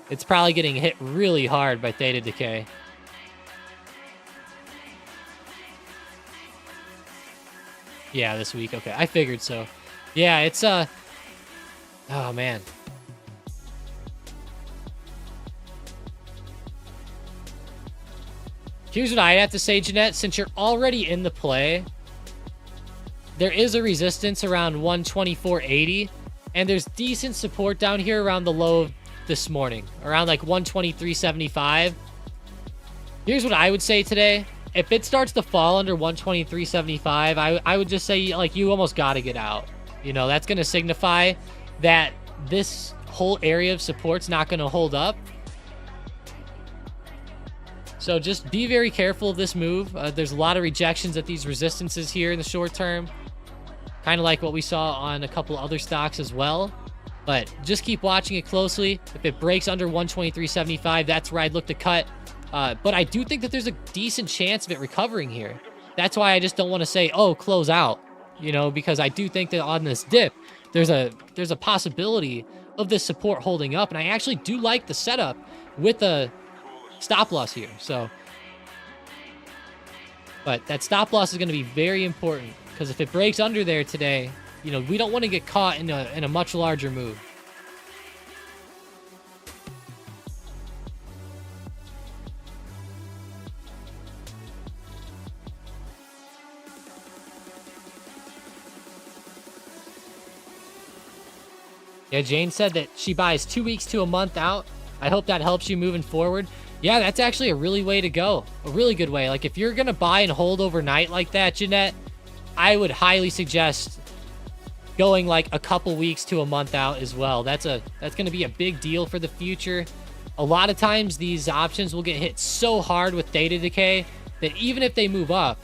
It's probably getting hit really hard by theta decay. Yeah, this week. Okay, I figured so. Yeah, it's, oh, man. Here's what I have to say, Jeanette. Since you're already in the play, there is a resistance around 124.80, and there's decent support down here around the low of this morning, around like 123.75. Here's what I would say today. If it starts to fall under 123.75, I would just say, like, you almost got to get out. You know, that's going to signify that this whole area of support's not going to hold up. So just be very careful of this move. There's a lot of rejections at these resistances here in the short term. Kind of like what we saw on a couple other stocks as well. But just keep watching it closely. If it breaks under 123.75, that's where I'd look to cut. But I do think that there's a decent chance of it recovering here. That's why I just don't want to say, oh, close out. You know, because I do think that on this dip, there's a possibility of this support holding up. And I actually do like the setup with a stop loss here. So, but that stop loss is going to be very important, because if it breaks under there today, you know, we don't want to get caught in a much larger move. Yeah, Jane said that she buys 2 weeks to a month out. I hope that helps you moving forward. Yeah, that's actually a really way to go. A really good way. Like, if you're going to buy and hold overnight like that, Jeanette, I would highly suggest going like a couple weeks to a month out as well. That's going to be a big deal for the future. A lot of times these options will get hit so hard with theta decay that even if they move up,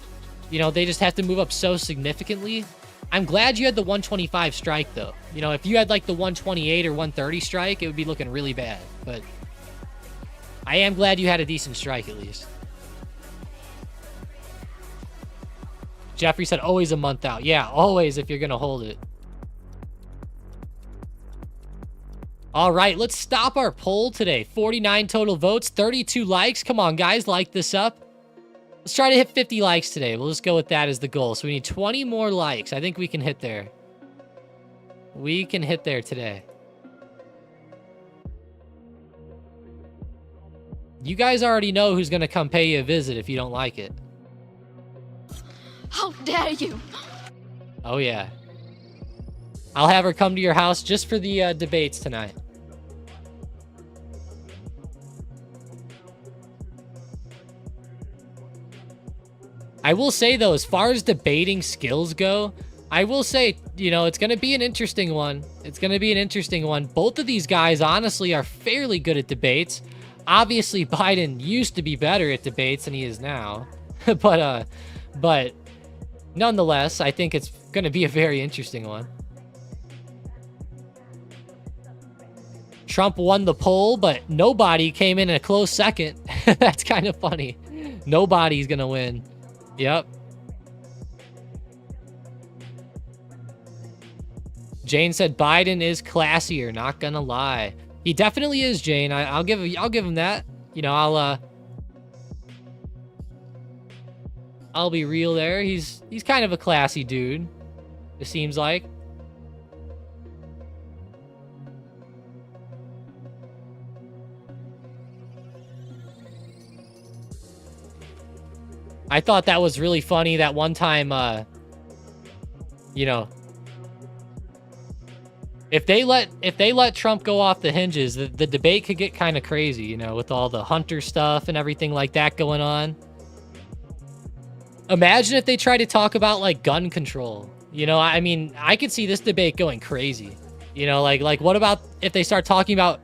you know, they just have to move up so significantly. I'm glad you had the 125 strike, though. You know, if you had like the 128 or 130 strike, it would be looking really bad. But I am glad you had a decent strike at least. Jeffrey said always a month out. Yeah, always if you're going to hold it. All right, let's stop our poll today. 49 total votes, 32 likes. Come on, guys, like this up. Let's try to hit 50 likes today. We'll just go with that as the goal. So we need 20 more likes. I think we can hit there. We can hit there today. You guys already know who's going to come pay you a visit if you don't like it. How dare you! Oh, yeah. I'll have her come to your house just for the debates tonight. I will say, though, as far as debating skills go, I will say, you know, it's going to be an interesting one. It's going to be an interesting one. Both of these guys, honestly, are fairly good at debates. Obviously, Biden used to be better at debates than he is now. but nonetheless, I think it's going to be a very interesting one. Trump won the poll, but nobody came in a close second. That's kind of funny. Nobody's going to win. Yep. Jane said Biden is classier, not gonna lie. He definitely is, Jane. I'll give him that. You know, I'll be real there. He's kind of a classy dude, it seems like. I thought that was really funny that one time, you know, if they let Trump go off the hinges, the debate could get kind of crazy, you know, with all the Hunter stuff and everything like that going on. Imagine if they try to talk about like gun control. You know, I mean, I could see this debate going crazy. You know, like what about if they start talking about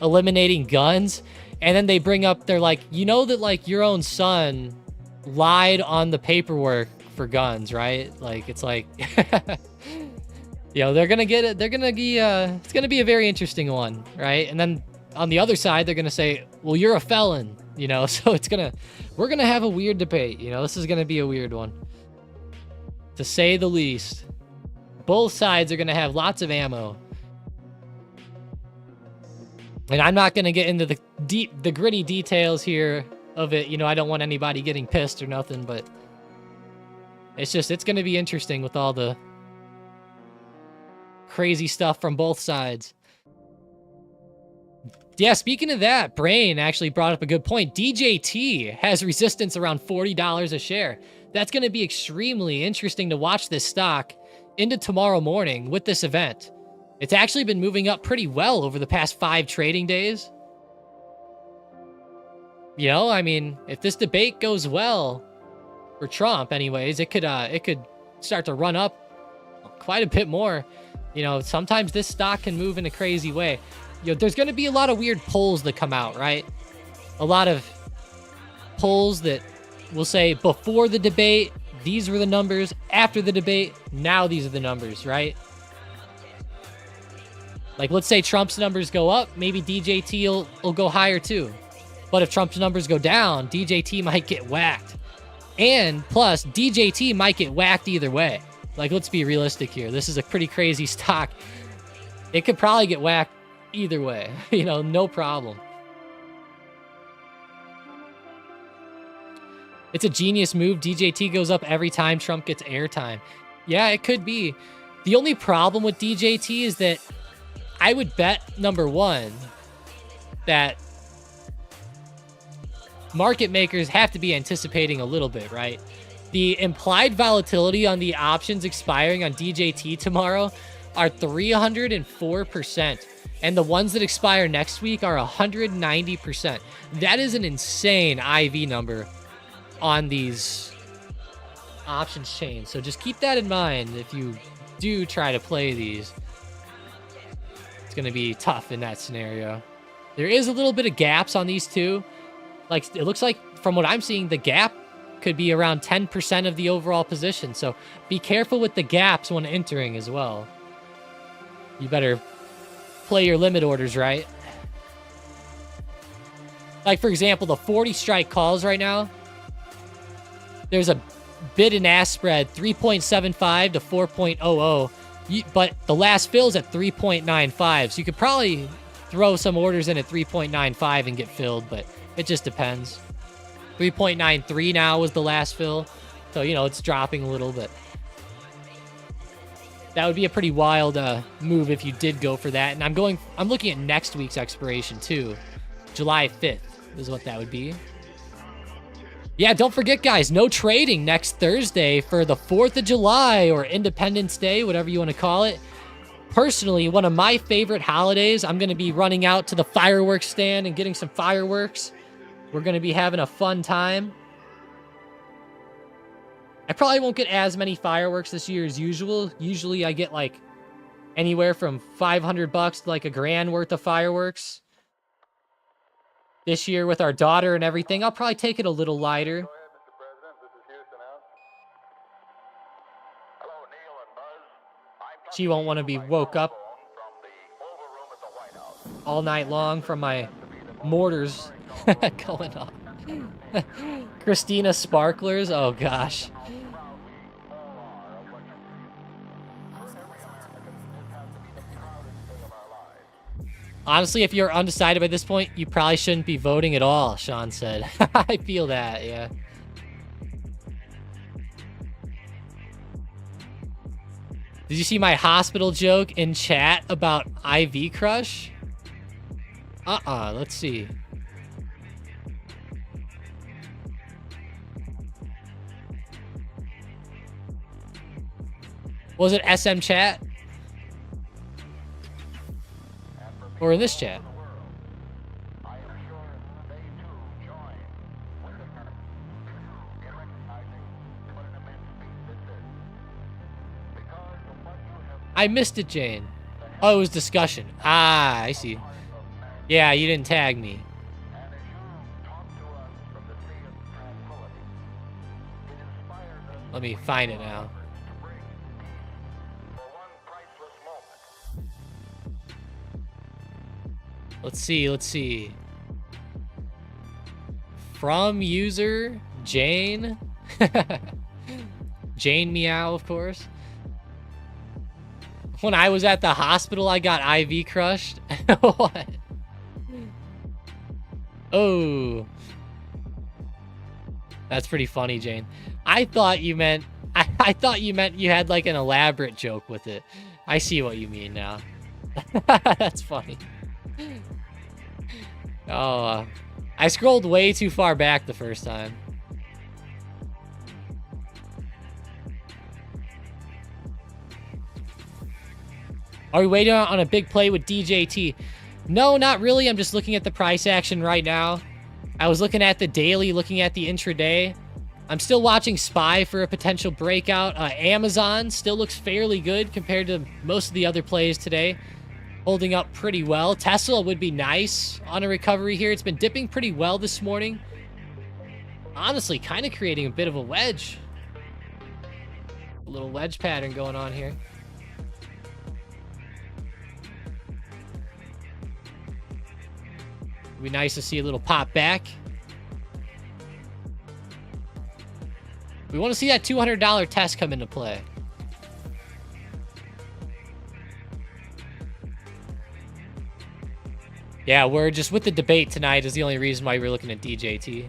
eliminating guns? And then they bring up, they're like, you know that like your own son lied on the paperwork for guns, right? Like, it's like, you know, they're gonna get it. They're gonna be, it's gonna be a very interesting one, right? And then on the other side, they're gonna say, well, you're a felon, you know? So we're gonna have a weird debate, you know? This is gonna be a weird one, to say the least. Both sides are gonna have lots of ammo. And I'm not gonna get into the gritty details here of it. You know, I don't want anybody getting pissed or nothing, but it's gonna be interesting with all the crazy stuff from both sides. Yeah, speaking of that, Brain actually brought up a good point. DJT has resistance around $40 a share. That's gonna be extremely interesting to watch this stock into tomorrow morning with this event. It's actually been moving up pretty well over the past 5 trading days. You know, I mean, if this debate goes well for Trump anyways, it could start to run up quite a bit more. You know, sometimes this stock can move in a crazy way. You know, there's going to be a lot of weird polls that come out, right? A lot of polls that will say before the debate, these were the numbers. After the debate, now these are the numbers, right? Like, let's say Trump's numbers go up, maybe DJT will go higher too. But if Trump's numbers go down, DJT might get whacked. And plus, DJT might get whacked either way. Like, let's be realistic here. This is a pretty crazy stock. It could probably get whacked either way. You know, no problem. It's a genius move. DJT goes up every time Trump gets airtime. Yeah, it could be. The only problem with DJT is that I would bet, number one, that market makers have to be anticipating a little bit, right? The implied volatility on the options expiring on DJT tomorrow are 304%. And the ones that expire next week are 190%. That is an insane IV number on these options chains. So just keep that in mind if you do try to play these. It's going to be tough in that scenario. There is a little bit of gaps on these two. Like, it looks like from what I'm seeing, the gap could be around 10% of the overall position. So be careful with the gaps when entering as well. You better play your limit orders right. Like, for example, the 40 strike calls right now, there's a bid and ask spread 3.75 to 4.00. But the last fill's at 3.95. So you could probably throw some orders in at 3.95 and get filled, but it just depends. 3.93 now was the last fill. So, you know, it's dropping a little bit. That would be a pretty wild move if you did go for that. And I'm looking at next week's expiration too. July 5th is what that would be. Yeah, don't forget, guys, no trading next Thursday for the 4th of July or Independence Day, whatever you want to call it. Personally, one of my favorite holidays. I'm going to be running out to the fireworks stand and getting some fireworks. We're going to be having a fun time. I probably won't get as many fireworks this year as usual. Usually I get like anywhere from $500 to like $1,000 worth of fireworks. This year with our daughter and everything, I'll probably take it a little lighter. Go ahead, Mr. President. This is Houston out. Hello, Neil and Buzz. She won't want to be woke up From the Oval Room at the White House. all night long from my mortars going off. Christina Sparklers, oh gosh. Honestly, if you're undecided by this point, you probably shouldn't be voting at all, Sean said. I feel that, yeah. Did you see my hospital joke in chat about IV Crush? Let's see. Was it SM chat? Or in this chat? I missed it, Jane. Oh, it was discussion. Ah, I see. Yeah, you didn't tag me. Let me find it now. Let's see. From user Jane. Jane Meow, of course. When I was at the hospital, I got IV crushed. What? Oh. That's pretty funny, Jane. I thought you meant you had like an elaborate joke with it. I see what you mean now. That's funny. Oh, I scrolled way too far back the first time. Are we waiting on a big play with DJT? No, not really. I'm just looking at the price action right now. I was looking at the daily, looking at the intraday. I'm still watching SPY for a potential breakout. Amazon still looks fairly good compared to most of the other plays today. Holding up pretty well. Tesla would be nice on a recovery here. It's been dipping pretty well this morning. Honestly, kind of creating a bit of a wedge. A little wedge pattern going on here. It'd be nice to see a little pop back. We want to see that $200 test come into play. Yeah, we're just with the debate tonight is the only reason why we're looking at DJT.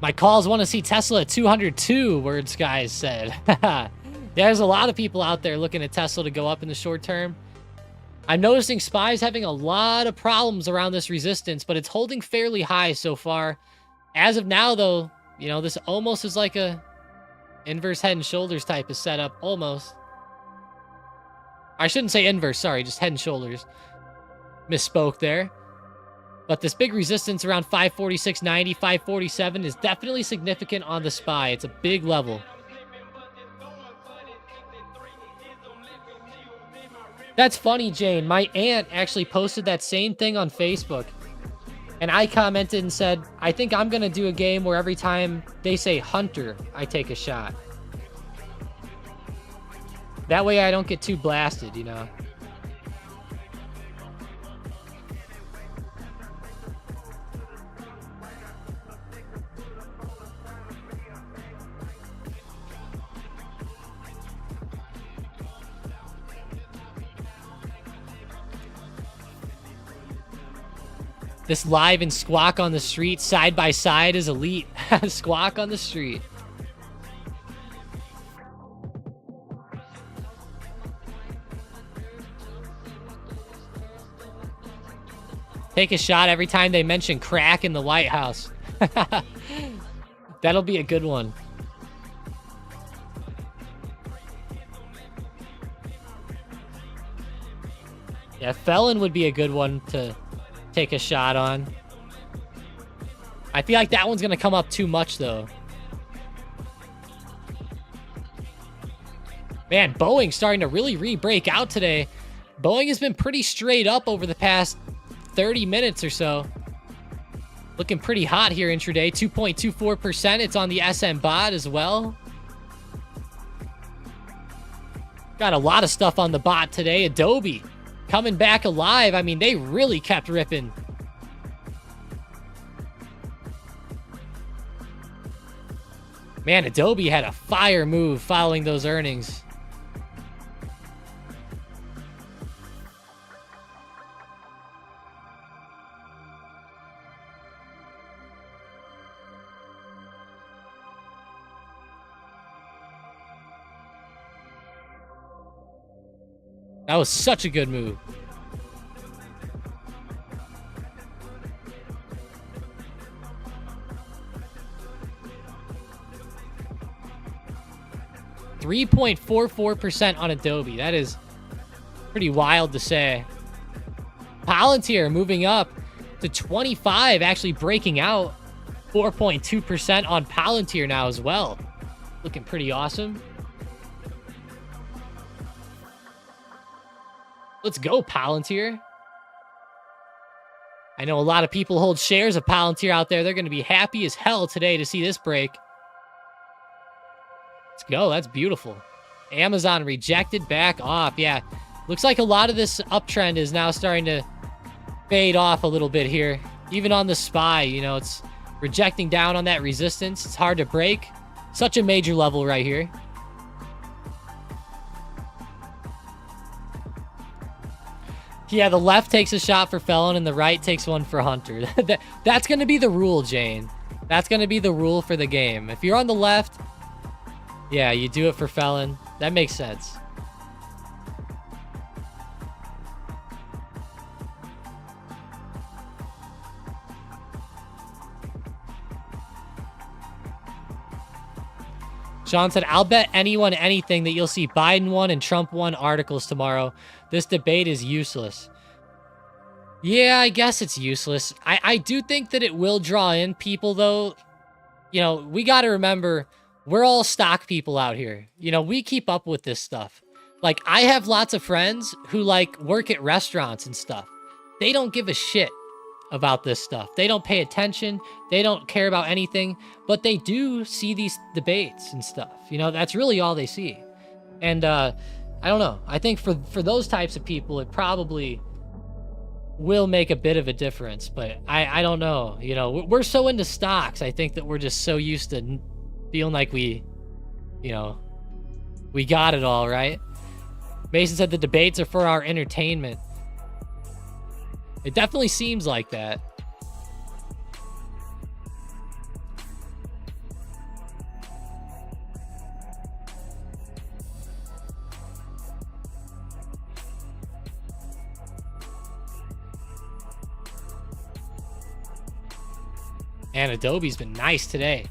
My calls want to see Tesla at 202, Words Guys said. There's a lot of people out there looking at Tesla to go up in the short term. I'm noticing SPY's having a lot of problems around this resistance, but it's holding fairly high so far. As of now, though, you know, this almost is like a inverse head and shoulders type of setup, almost. I shouldn't say inverse, sorry, just head and shoulders. Misspoke there. But this big resistance around 546.90, 547 is definitely significant on the SPY. It's a big level. That's funny, Jane. My aunt actually posted that same thing on Facebook. And I commented and said, I think I'm going to do a game where every time they say Hunter, I take a shot. That way I don't get too blasted, you know. This live and Squawk on the street side by side is elite. Squawk on the street. Take a shot every time they mention crack in the White House. That'll be a good one. Yeah, Felon would be a good one to take a shot on. I feel like that one's going to come up too much, though. Man, Boeing's starting to really re-break out today. Boeing has been pretty straight up over the past 30 minutes or so. Looking pretty hot here intraday. 2.24%. It's on the SM bot as well. Got a lot of stuff on the bot today. Adobe coming back alive. I mean, they really kept ripping. Man, Adobe had a fire move following those earnings. That was such a good move. $3.44% on Adobe. That is pretty wild to say. Palantir moving up. to 25, actually breaking out. 4.2% on Palantir now as well. Looking pretty awesome. Let's go, Palantir. I know a lot of people hold shares of Palantir out there. They're going to be happy as hell today to see this break. Let's go. That's beautiful. Amazon rejected, back off. Yeah, looks like a lot of this uptrend is now starting to fade off a little bit here. Even on the SPY, you know, it's rejecting down on that resistance. It's hard to break. Such a major level right here. Yeah, the left takes a shot for Felon and the right takes one for Hunter. That's going to be the rule, Jane. That's going to be the rule for the game. If you're on the left, yeah, you do it for Felon. That makes sense. Sean said, I'll bet anyone anything that you'll see Biden won and Trump won articles tomorrow. This debate is useless. Yeah, I guess it's useless. I do think that it will draw in people, though. You know, we got to remember, we're all stock people out here. You know, we keep up with this stuff. Like, I have lots of friends who, like, work at restaurants and stuff. They don't give a shit about this stuff. They don't pay attention. They don't care about anything. But they do see these debates and stuff. You know, that's really all they see. And, I don't know. I think for those types of people, it probably will make a bit of a difference. But I don't know. You know, we're so into stocks. I think that we're just so used to feeling like we, you know, we got it all, right? Mason said the debates are for our entertainment. It definitely seems like that. And Adobe's been nice today.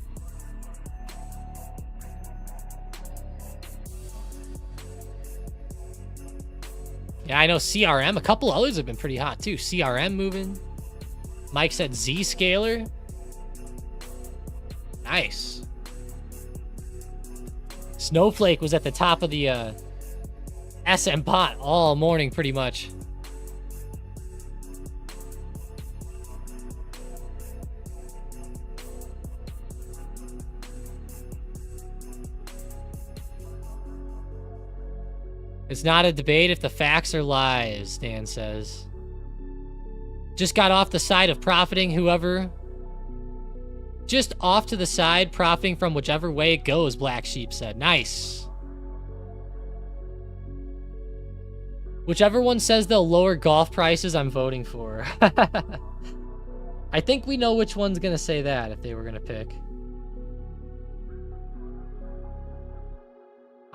Yeah, I know CRM. A couple others have been pretty hot too. CRM moving. Mike said Zscaler. Nice. Snowflake was at the top of the SM pot all morning pretty much. It's not a debate if the facts are lies, Dan says. Just got off the side of profiting whoever. Just off to the side, profiting from whichever way it goes, Black Sheep said. Nice. Whichever one says they'll lower golf prices, I'm voting for. I think we know which one's going to say that if they were going to pick.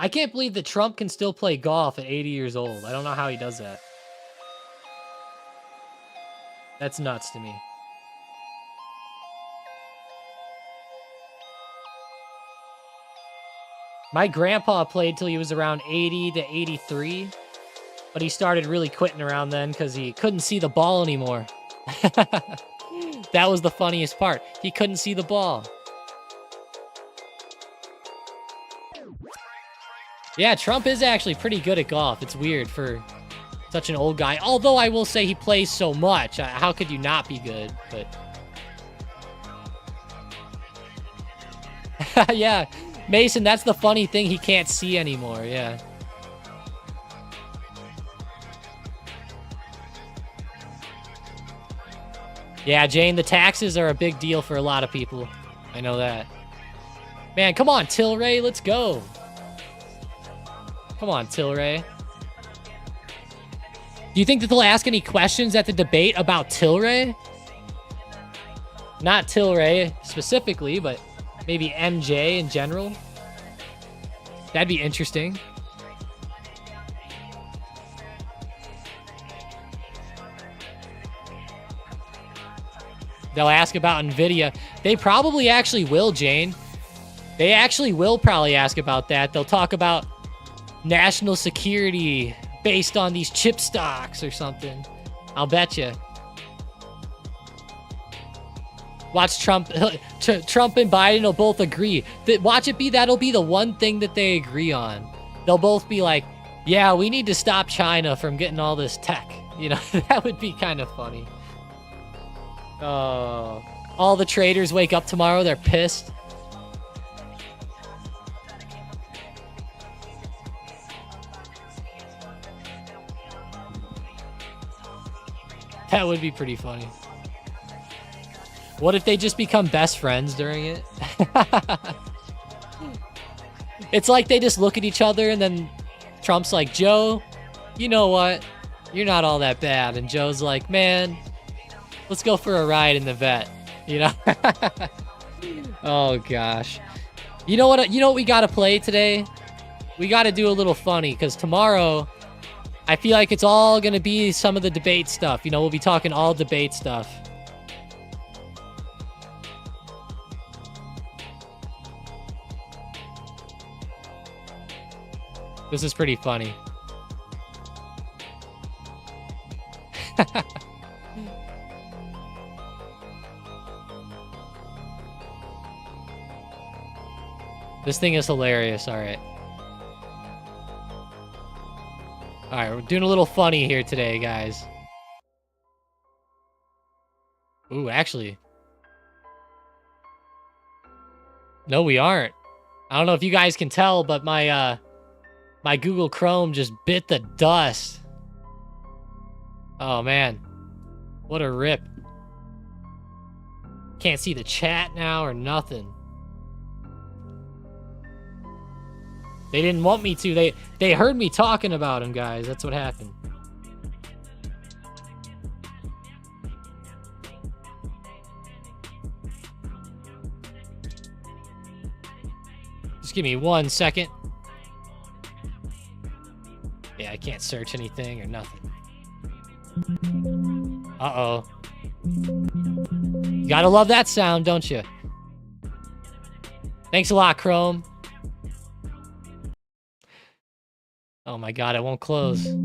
I can't believe that Trump can still play golf at 80 years old. I don't know how he does that. That's nuts to me. My grandpa played till he was around 80 to 83, but he started really quitting around then because he couldn't see the ball anymore. That was the funniest part. He couldn't see the ball. Yeah, Trump is actually pretty good at golf. It's weird for such an old guy. Although I will say he plays so much. How could you not be good? But yeah, Mason, that's the funny thing. He can't see anymore. Yeah. Yeah, Jane, the taxes are a big deal for a lot of people. I know that. Man, come on, Tilray, let's go. Come on, Tilray. Do you think that they'll ask any questions at the debate about Tilray? Not Tilray specifically, but maybe MJ in general. That'd be interesting. They'll ask about NVIDIA. They probably actually will, Jane. They actually will probably ask about that. They'll talk about national security based on these chip stocks or something. I'll bet you. Watch Trump and Biden will both agree. Watch it be that'll be the one thing that they agree on. They'll both be like, yeah, we need to stop China from getting all this tech. You know, that would be kind of funny. Oh, all the traders wake up tomorrow, they're pissed. That would be pretty funny. What if they just become best friends during it? It's like they just look at each other and then Trump's like, Joe, you know what? You're not all that bad. And Joe's like, man, let's go for a ride in the vet. You know? Oh, gosh. You know what we got to play today? We got to do a little funny because tomorrow I feel like it's all going to be some of the debate stuff. You know, we'll be talking all debate stuff. This is pretty funny. This thing is hilarious. All right. All right, we're doing a little funny here today, guys. Ooh, actually. No, we aren't. I don't know if you guys can tell, but my Google Chrome just bit the dust. Oh, man. What a rip. Can't see the chat now or nothing. They didn't want me to. They heard me talking about him, guys. That's what happened. Just give me 1 second. Yeah, I can't search anything or nothing. Uh-oh. You gotta love that sound, don't you? Thanks a lot, Chrome. Oh my god, it won't close. Let's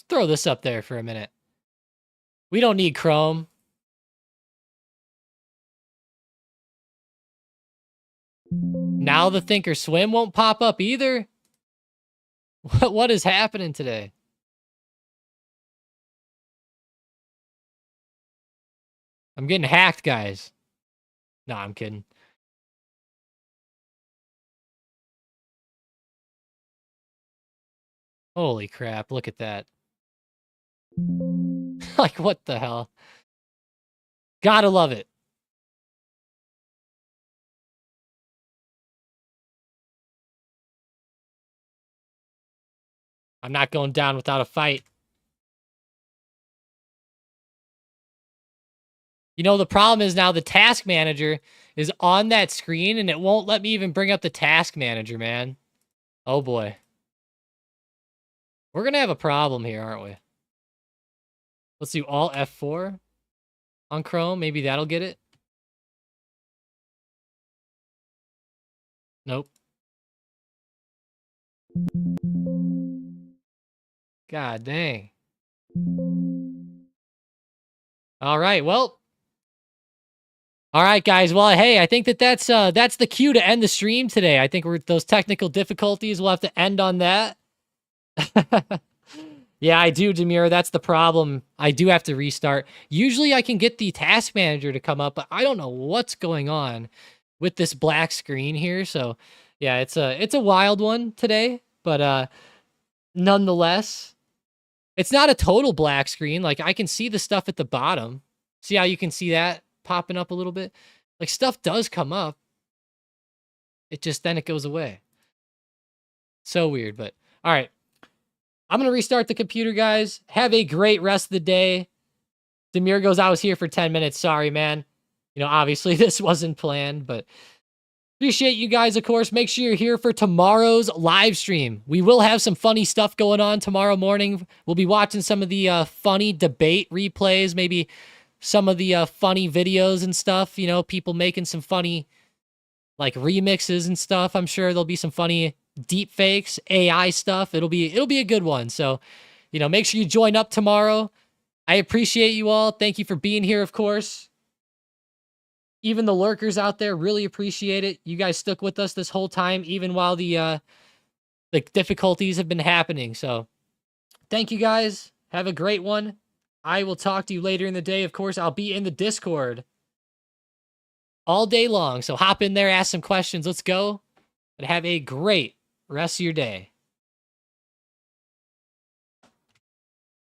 throw this up there for a minute. We don't need Chrome. Now the Thinkorswim won't pop up either? What is happening today? I'm getting hacked, guys. No, I'm kidding. Holy crap, look at that. Like, what the hell? Gotta love it. I'm not going down without a fight. You know, the problem is now the task manager is on that screen and it won't let me even bring up the task manager, man. Oh boy. We're going to have a problem here, aren't we? Let's do Alt F4 on Chrome. Maybe that'll get it. Nope. God dang. All right, well. All right, guys. Well, hey, I think that's the cue to end the stream today. I think those technical difficulties, we'll have to end on that. Yeah, I do, Demir. That's the problem. I do have to restart. Usually I can get the task manager to come up, but I don't know what's going on with this black screen here. So, yeah, it's a wild one today, but nonetheless, it's not a total black screen. Like, I can see the stuff at the bottom. See how you can see that popping up a little bit? Like, stuff does come up. Then it goes away. So weird, but all right. I'm going to restart the computer, guys. Have a great rest of the day. Demir goes, I was here for 10 minutes. Sorry, man. You know, obviously this wasn't planned, but appreciate you guys, of course. Make sure you're here for tomorrow's live stream. We will have some funny stuff going on tomorrow morning. We'll be watching some of the funny debate replays, maybe some of the funny videos and stuff. You know, people making some funny, like, remixes and stuff. I'm sure there'll be some funny deep fakes, AI stuff. It'll be a good one. So, make sure you join up tomorrow. I appreciate you all. Thank you for being here, of course. Even the lurkers out there, really appreciate it. You guys stuck with us this whole time, even while the difficulties have been happening. So, thank you guys. Have a great one. I will talk to you later in the day. Of course, I'll be in the Discord all day long. So hop in there, ask some questions. Let's go. And have a great rest of your day.